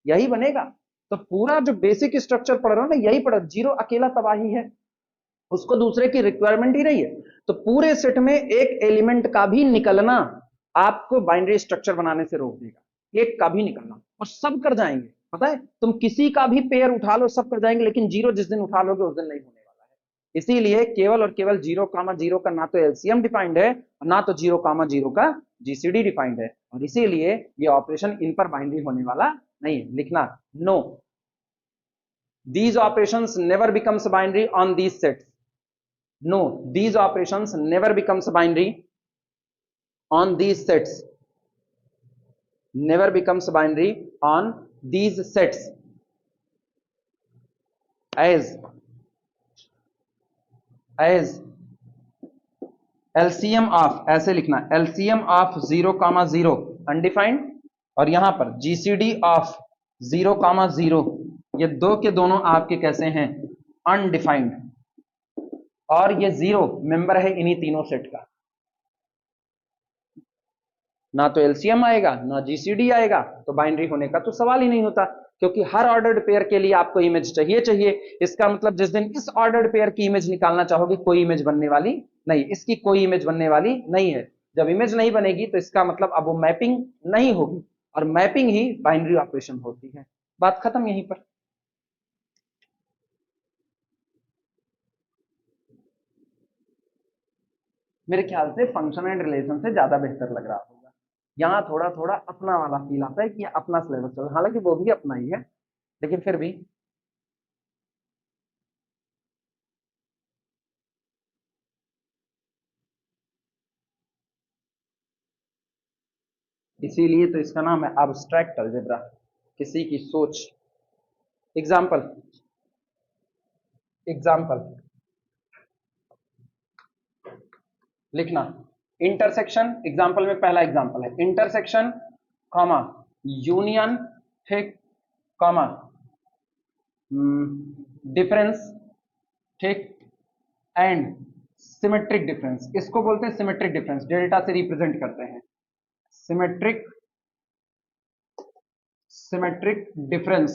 यही बनेगा। तो पूरा जो बेसिक स्ट्रक्चर पढ़ रहा हूं ना, यही पढ़, जीरो अकेला तबाही है, उसको दूसरे की रिक्वायरमेंट ही नहीं है। तो पूरे सेट में एक एलिमेंट का भी निकलना आपको बाइनरी स्ट्रक्चर बनाने से रोक देगा, एक का भी निकलना, और सब कर जाएंगे। पता है, तुम किसी का भी पेयर उठा लो सब कर जाएंगे, लेकिन जीरो जिस दिन उठा लोगे उस दिन नहीं होने वाला है। इसीलिए केवल और केवल जीरो कामा जीरो का ना तो एलसीएम डिफाइंड है, ना तो जीरो कामा जीरो का जीसीडी डिफाइंड है, और इसीलिए ये ऑपरेशन इन पर बाइनरी होने वाला नहीं है। लिखना, no, these operations never becomes binary on these sets. No, these operations never becomes binary on these sets. Never becomes binary on these sets. As LCM of, ऐसे लिखना, LCM of 0, 0 undefined, और यहां पर GCD of 0, 0, ये दो के दोनों आपके कैसे हैं? अनडिफाइंड। और ये जीरो मेंबर है इन्हीं तीनों सेट का। ना तो एलसीएम आएगा ना जीसीडी आएगा, तो बाइनरी होने का तो सवाल ही नहीं होता, क्योंकि हर ऑर्डर्ड पेयर के लिए आपको इमेज चाहिए। इसका मतलब जिस दिन इस ऑर्डर्ड पेयर की इमेज निकालना चाहोगे, कोई इमेज बनने वाली नहीं, इसकी कोई इमेज बनने वाली नहीं है। जब इमेज नहीं बनेगी तो इसका मतलब अब वो मैपिंग नहीं होगी, और मैपिंग ही बाइनरी ऑपरेशन होती है। बात खत्म यहीं पर। मेरे ख्याल से फंक्शन एंड रिलेशन से ज्यादा बेहतर लग रहा होगा। यहाँ थोड़ा थोड़ा अपना वाला फील आता है कि अपना सिलेबस चल, हालांकि वो भी अपना ही है, लेकिन फिर भी। इसीलिए तो इसका नाम है अब्स्ट्रैक्ट अलजेब्रा, किसी की सोच। एग्जाम्पल, एग्जाम्पल लिखना, इंटरसेक्शन। एग्जाम्पल में पहला एग्जाम्पल है इंटरसेक्शन, कॉमा यूनियन, ठीक, कॉमा डिफरेंस, ठीक, एंड सिमेट्रिक डिफरेंस। इसको बोलते हैं सिमेट्रिक डिफरेंस, डेल्टा से रिप्रेजेंट करते हैं। Symmetric, symmetric difference,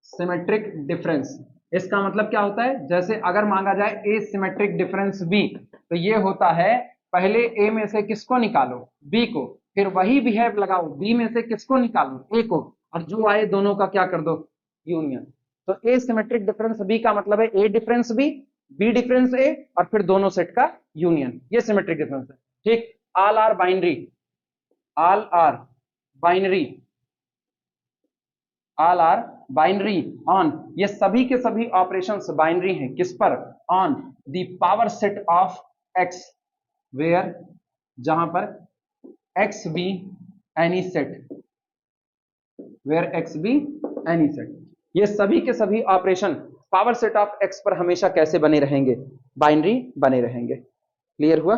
symmetric difference. इसका मतलब क्या होता है? जैसे अगर मांगा जाए ए सिमेट्रिक डिफरेंस बी, तो ये होता है पहले ए में से किसको निकालो, बी को, फिर वही बिहेव लगाओ बी में से किसको निकालो, ए को, और जो आए दोनों का क्या कर दो, यूनियन। तो ए सिमेट्रिक डिफरेंस बी का मतलब है ए डिफरेंस बी डिफरेंस ए, और फिर दोनों सेट का यूनियन, ये सिमेट्रिक डिफरेंस है। ठीक, all are binary, all are binary, all are binary on, ये सभी के सभी ऑपरेशंस बाइनरी हैं, किस पर? On the power set of X, where, जहां पर X be any set, where X be any set. ये सभी के सभी operation power set of X पर हमेशा कैसे बने रहेंगे? बाइनरी बने रहेंगे। क्लियर हुआ?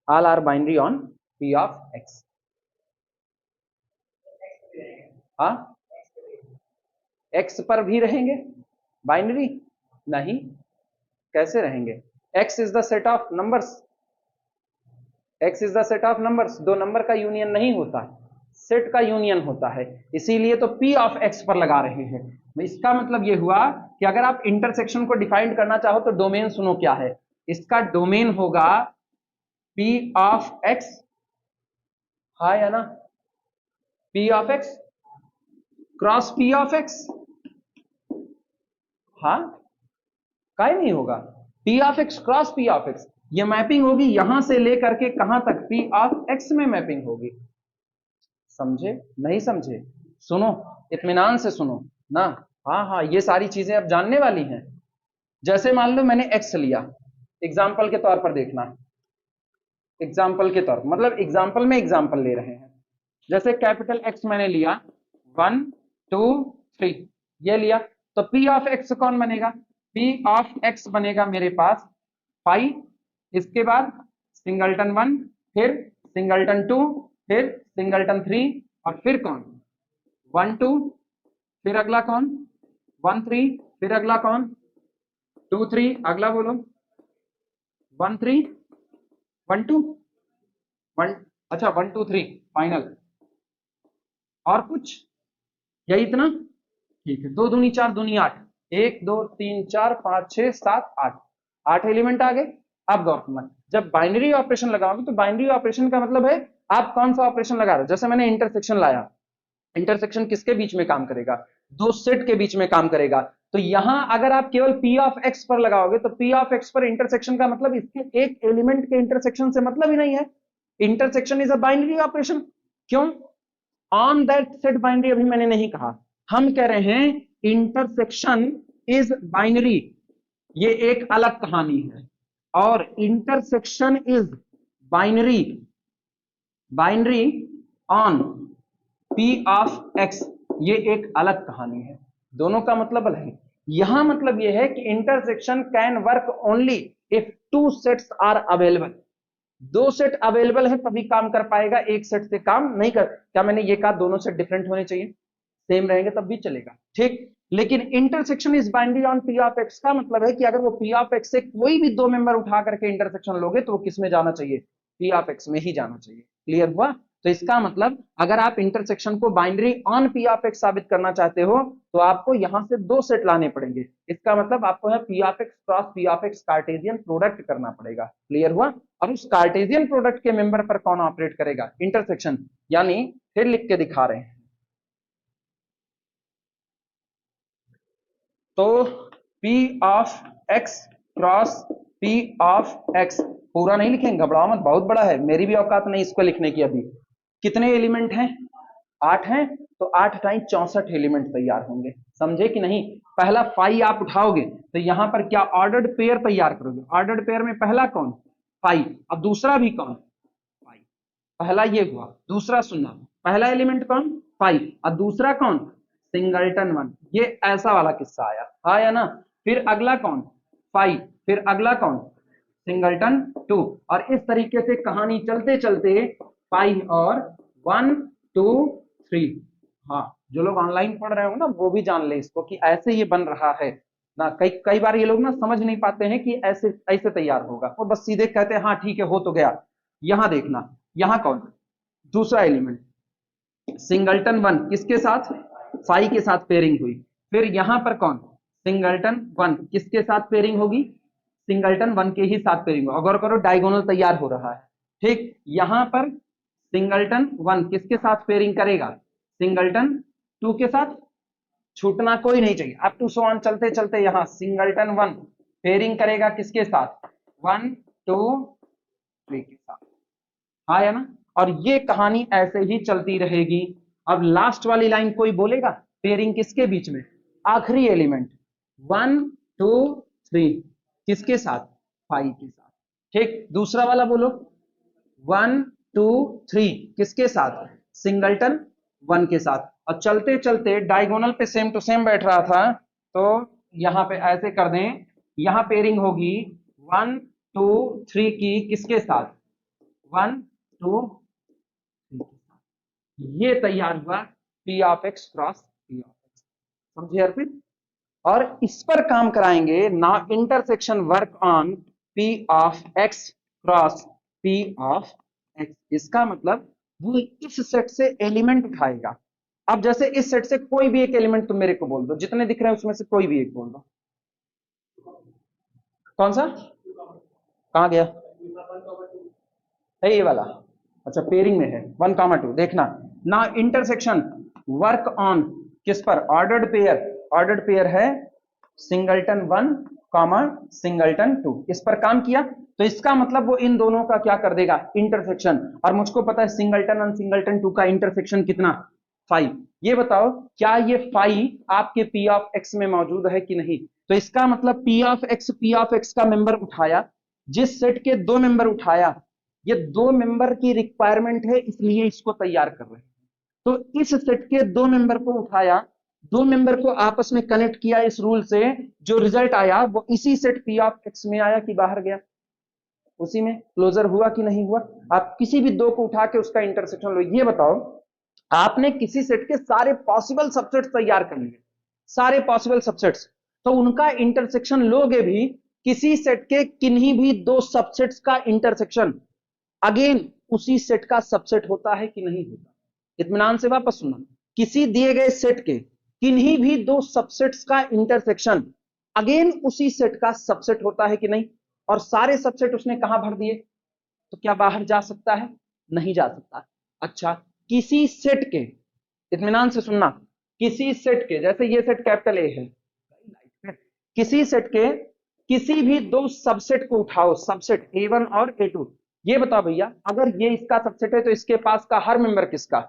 All are binary on P of X. हाँ, एक्स पर भी रहेंगे बाइनरी? नहीं, कैसे रहेंगे? X is the set of numbers, X is the set of numbers, दो नंबर का यूनियन नहीं होता, सेट का यूनियन होता है, इसीलिए तो पी ऑफ एक्स पर लगा रहे हैं। इसका मतलब यह हुआ कि अगर आप इंटरसेक्शन को डिफाइन करना चाहो तो डोमेन सुनो क्या है, इसका डोमेन होगा पी ऑफ एक्स, हाँ या ना, P of x cross P of X, हाँ, काहे नहीं होगा, P of x cross P of x, ये मैपिंग होगी यहां से लेकर के कहां तक, पी ऑफ एक्स में मैपिंग होगी। समझे नहीं समझे? सुनो, इत्मीनान से सुनो ना। हाँ हाँ, ये सारी चीजें अब जानने वाली हैं। जैसे मान लो मैंने एक्स लिया, एग्जाम्पल के तौर पर देखना, एग्जाम्पल के तौर मतलब एग्जाम्पल में एग्जाम्पल ले रहे हैं। जैसे कैपिटल एक्स मैंने लिया, 1 2 3 ये लिया, तो पी ऑफ एक्स कौन बनेगा? पी ऑफ एक्स बनेगा मेरे पास 5, इसके बाद सिंगल्टन 1, फिर सिंगल्टन 2, फिर सिंगल्टन 3, और फिर कौन? 1 2, फिर अगला कौन? 1 3, फिर अगला कौन? 2 3, अगला बोलो। 1 3 1 2 1, अच्छा 1 2 3 फाइनल। और कुछ? यही इतना? ठीक है, 2 दूनी 4 दूनी 8, 1 2 3 4 5 6 7 8, 8 एलिमेंट आ गए। अब गौर करना, जब बाइनरी ऑपरेशन लगाओगे तो बाइनरी ऑपरेशन का मतलब है आप कौन सा ऑपरेशन लगा रहे हो। जैसे मैंने इंटरसेक्शन लाया, इंटरसेक्शन किसके बीच में काम करेगा? दो सेट के बीच में काम करेगा। तो यहां अगर आप केवल पी ऑफ एक्स पर लगाओगे तो पी ऑफ एक्स पर इंटरसेक्शन का मतलब इसके एक एलिमेंट के इंटरसेक्शन से मतलब ही नहीं है। Intersection is a binary operation. क्यों? ऑन दैट सेट बाइनरी अभी मैंने नहीं कहा, हम कह रहे हैं इंटरसेक्शन इज बाइनरी, ये एक अलग कहानी है। और intersection is binary, binary on P of x, ये एक अलग कहानी है। दोनों का मतलब अलग है। यहां मतलब यह है कि intersection can work only if two sets are available. दो सेट अवेलेबल है तभी काम कर पाएगा, एक सेट से काम नहीं कर। क्या मैंने ये कहा दोनों सेट डिफरेंट होने चाहिए? सेम रहेंगे तब भी चलेगा, ठीक। लेकिन intersection is binary on P of x का मतलब है कि अगर वो पी ऑफ एक्स से कोई भी दो मेंबर उठा करके इंटरसेक्शन लोगे तो वो किस में जाना चाहिए? पी ऑफ एक्स में ही जाना चाहिए। क्लियर हुआ? तो इसका मतलब अगर आप इंटरसेक्शन को binary on P of x साबित करना चाहते हो तो आपको यहां से दो सेट लाने पड़ेंगे। इसका मतलब आपको है P of x cross P of x Cartesian product करना पड़ेगा। क्लियर हुआ? और उस कार्टेशियन प्रोडक्ट के मेंबर पर कौन ऑपरेट करेगा? इंटरसेक्शन। यानी फिर लिख के दिखा रहे हैं, तो P of x cross P of x पूरा नहीं लिखेंगे, घबराओ मत, बहुत बड़ा है, मेरी भी औकात नहीं इसको लिखने की अभी। कितने एलिमेंट हैं? 8 हैं, तो 8 टाइम 64 एलिमेंट तैयार होंगे। समझे कि नहीं? पहला फाई आप उठाओगे तो यहां पर क्या ऑर्डर्ड पेयर तैयार करोगे? ऑर्डर्ड पेयर में पहला कौन? फाई। अब दूसरा भी कौन? फाई। पहला ये हुआ, दूसरा सुनना, पहला एलिमेंट कौन? फाइव, और दूसरा कौन? सिंगल्टन 1। ये ऐसा वाला किस्सा आया, हाँ या ना? फिर अगला कौन? फाइव, फिर अगला कौन? सिंगल्टन 2। और इस तरीके से कहानी चलते चलते 5 और 1 2 3। हाँ, जो लोग ऑनलाइन पढ़ रहे हो ना वो भी जान ले इसको कि ऐसे ये बन रहा है ना। कई कई बार ये लोग ना समझ नहीं पाते हैं कि ऐसे ऐसे तैयार होगा, वो बस सीधे कहते हैं हाँ ठीक है हो तो गया। यहां देखना, यहां कौन? दूसरा एलिमेंट सिंगल्टन 1 किसके साथ? फाइव के साथ पेयरिंग हुई। फिर यहां पर कौन? सिंगल्टन 1 किसके साथ पेयरिंग होगी? सिंगल्टन 1 के ही साथ पेयरिंग होगी। अगर करो डायगोनल तैयार हो रहा है, ठीक। यहां पर सिंगल्टन 1 किसके साथ पेयरिंग करेगा? सिंगल्टन 2 के साथ। छूटना कोई नहीं चाहिए। अप टू सो ऑन चलते चलते यहां सिंगल्टन 1 पेयरिंग करेगा किसके साथ? 1 2 3 के साथ, हाँ या ना? और ये कहानी ऐसे ही चलती रहेगी। अब लास्ट वाली लाइन कोई बोलेगा पेयरिंग किसके बीच में? आखिरी एलिमेंट 1 2 3 किसके साथ? 5 के साथ, ठीक। दूसरा वाला बोलो 1 2 3 किसके साथ? सिंगल्टन 1 के साथ। और चलते चलते डायगोनल पे सेम टू सेम बैठ रहा था, तो यहां पे ऐसे कर दें, यहां पेयरिंग होगी 1 2 3 की किसके साथ? 1 2 ये तैयार हुआ P of x cross P of x. समझे अर्पित? और इस पर काम कराएंगे ना, intersection work on P of x cross P of x. इसका मतलब वो इस सेट से एलिमेंट उठाएगा। अब जैसे इस सेट से कोई भी एक एलिमेंट तुम मेरे को बोल दो, जितने दिख रहे हैं उसमें से कोई भी एक बोल दो। कौन सा? कहां गया है? ये वाला? अच्छा पेयरिंग में है 1, 2। देखना ना, इंटरसेक्शन वर्क ऑन किस पर? Ordered pair. ऑर्डर्ड पेयर है सिंगल्टन 1 कॉमा सिंगलटन 2, इस पर काम किया तो इसका मतलब वो इन दोनों का क्या कर देगा, इंटरसेक्शन। और मुझको पता है सिंगलटन और सिंगलटन 2 का इंटरसेक्शन कितना, 5। ये बताओ क्या ये 5 आपके पी ऑफ एक्स में मौजूद है कि नहीं। तो इसका मतलब पी ऑफ एक्स का मेंबर उठाया, जिस सेट के 2 मेंबर उठाया, ये 2 मेंबर की रिक्वायरमेंट है इसलिए इसको तैयार कर रहे हैं। तो इस सेट के 2 मेंबर को उठाया, 2 मेंबर को आपस में कनेक्ट किया इस रूल से, जो रिजल्ट आया वो इसी सेट पी ऑफ एक्स में आया कि बाहर गया, उसी में क्लोजर हुआ कि नहीं हुआ। आप किसी भी 2 को उठा के उसका इंटरसेक्शन लो। ये बताओ आपने किसी सेट के सारे पॉसिबल सबसेट्स तैयार कर लिए, सारे पॉसिबल सबसेट्स, तो उनका इंटरसेक्शन लोगे भी, किसी सेट के किन्हीं भी 2 सबसेट्स का इंटरसेक्शन अगेन उसी सेट का सबसेट होता है कि नहीं होता। इत्मीनान से वापस सुनना, किसी दिए गए सेट के किन्हीं भी 2 सबसेट्स का इंटरसेक्शन अगेन उसी सेट का सबसेट होता है कि नहीं। और सारे सबसेट उसने कहां भर दिए, तो क्या बाहर जा सकता है, नहीं जा सकता। अच्छा, किसी सेट के, इत्मीनान से सुनना, किसी सेट के, जैसे ये सेट कैपिटल ए है, किसी सेट के किसी भी 2 सबसेट को उठाओ, सबसेट A1 और A2। ये बताओ भैया अगर ये इसका सबसेट है तो इसके पास का हर मेंबर किसका,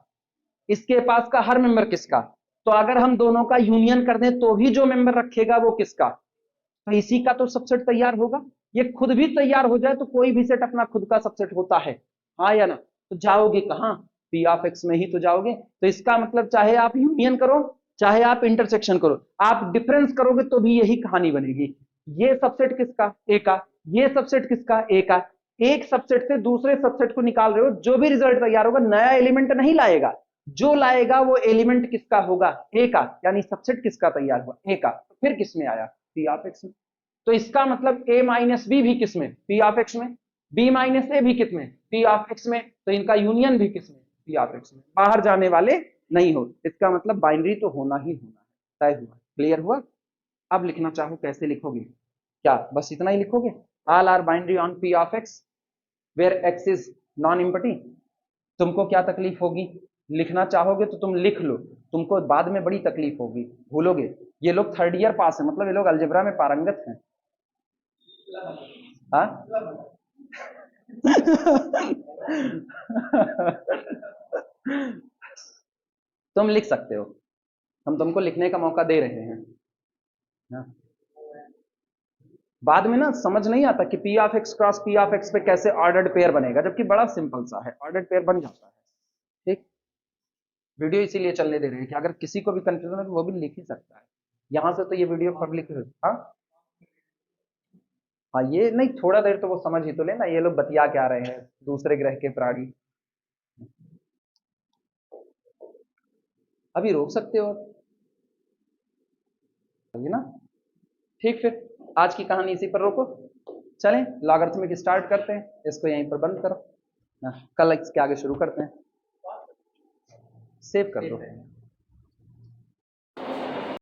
इसके पास का हर मेंबर किसका। तो अगर हम दोनों का यूनियन कर दें तो भी जो मेंबर रखेगा वो किसका, तो इसी का तो सबसेट तैयार होगा। ये खुद भी तैयार हो जाए तो कोई भी सेट अपना खुद का सबसेट होता है, हाँ या ना। तो जाओगे कहां, पी ऑफ एक्स में ही तो जाओगे। तो इसका मतलब चाहे आप यूनियन करो चाहे आप इंटरसेक्शन करो, आप डिफरेंस करोगे तो भी यही कहानी बनेगी। ये सबसेट किसका, ए का, ये सबसेट किसका, ए का। एक सबसेट से दूसरे सबसेट को निकाल रहे हो, जो भी रिजल्ट तैयार होगा नया एलिमेंट नहीं लाएगा, जो लाएगा वो एलिमेंट किसका होगा, ए का, यानी सबसेट किसका तैयार हुआ, ए का। तो फिर किसमें आया, पी ऑफ एक्स में। तो इसका मतलब a माइनस बी भी किसमें, पी ऑफ एक्स में, b माइनस ए भी किसमें, पी ऑफ एक्स में। तो इनका यूनियन भी किसमें, पी ऑफ एक्स में, बाहर जाने वाले नहीं हो। इसका मतलब बाइनरी तो होना ही होना है, तय हुआ, क्लियर हुआ। अब लिखना चाहो कैसे लिखोगे, क्या बस इतना ही लिखोगे, all are binary on P of X where X is non empty. तुमको क्या तकलीफ होगी, लिखना चाहोगे तो तुम लिख लो, तुमको बाद में बड़ी तकलीफ होगी, भूलोगे। ये लोग 3rd ईयर पास है, मतलब ये लोग अलजेब्रा में पारंगत हैं। हाँ तुम लिख सकते हो, हम तुमको लिखने का मौका दे रहे हैं ना। बाद में ना समझ नहीं आता कि P of x cross P of x पे कैसे ऑर्डर्ड पेयर बनेगा, जबकि बड़ा सिंपल सा है, ऑर्डर्ड पेयर बन जाता है। ठीक, वीडियो इसीलिए चलने दे रहे हैं कि अगर किसी को भी कंफ्यूजन है तो वो भी लिख ही सकता है। यहां से तो ये वीडियो पब्लिक है। हाँ हाँ, ये नहीं, थोड़ा देर तो वो समझ ही तो लेना, ये लोग बतिया क्या रहे हैं, दूसरे ग्रह के प्राणी। अभी रोक सकते हो अभी ना। ठीक, फिर आज की कहानी इसी पर रोको, चलें लॉगरिथमिक स्टार्ट करते हैं, इसको यहीं पर बंद करो ना, कल इसके आगे शुरू करते हैं। सेव कर दो।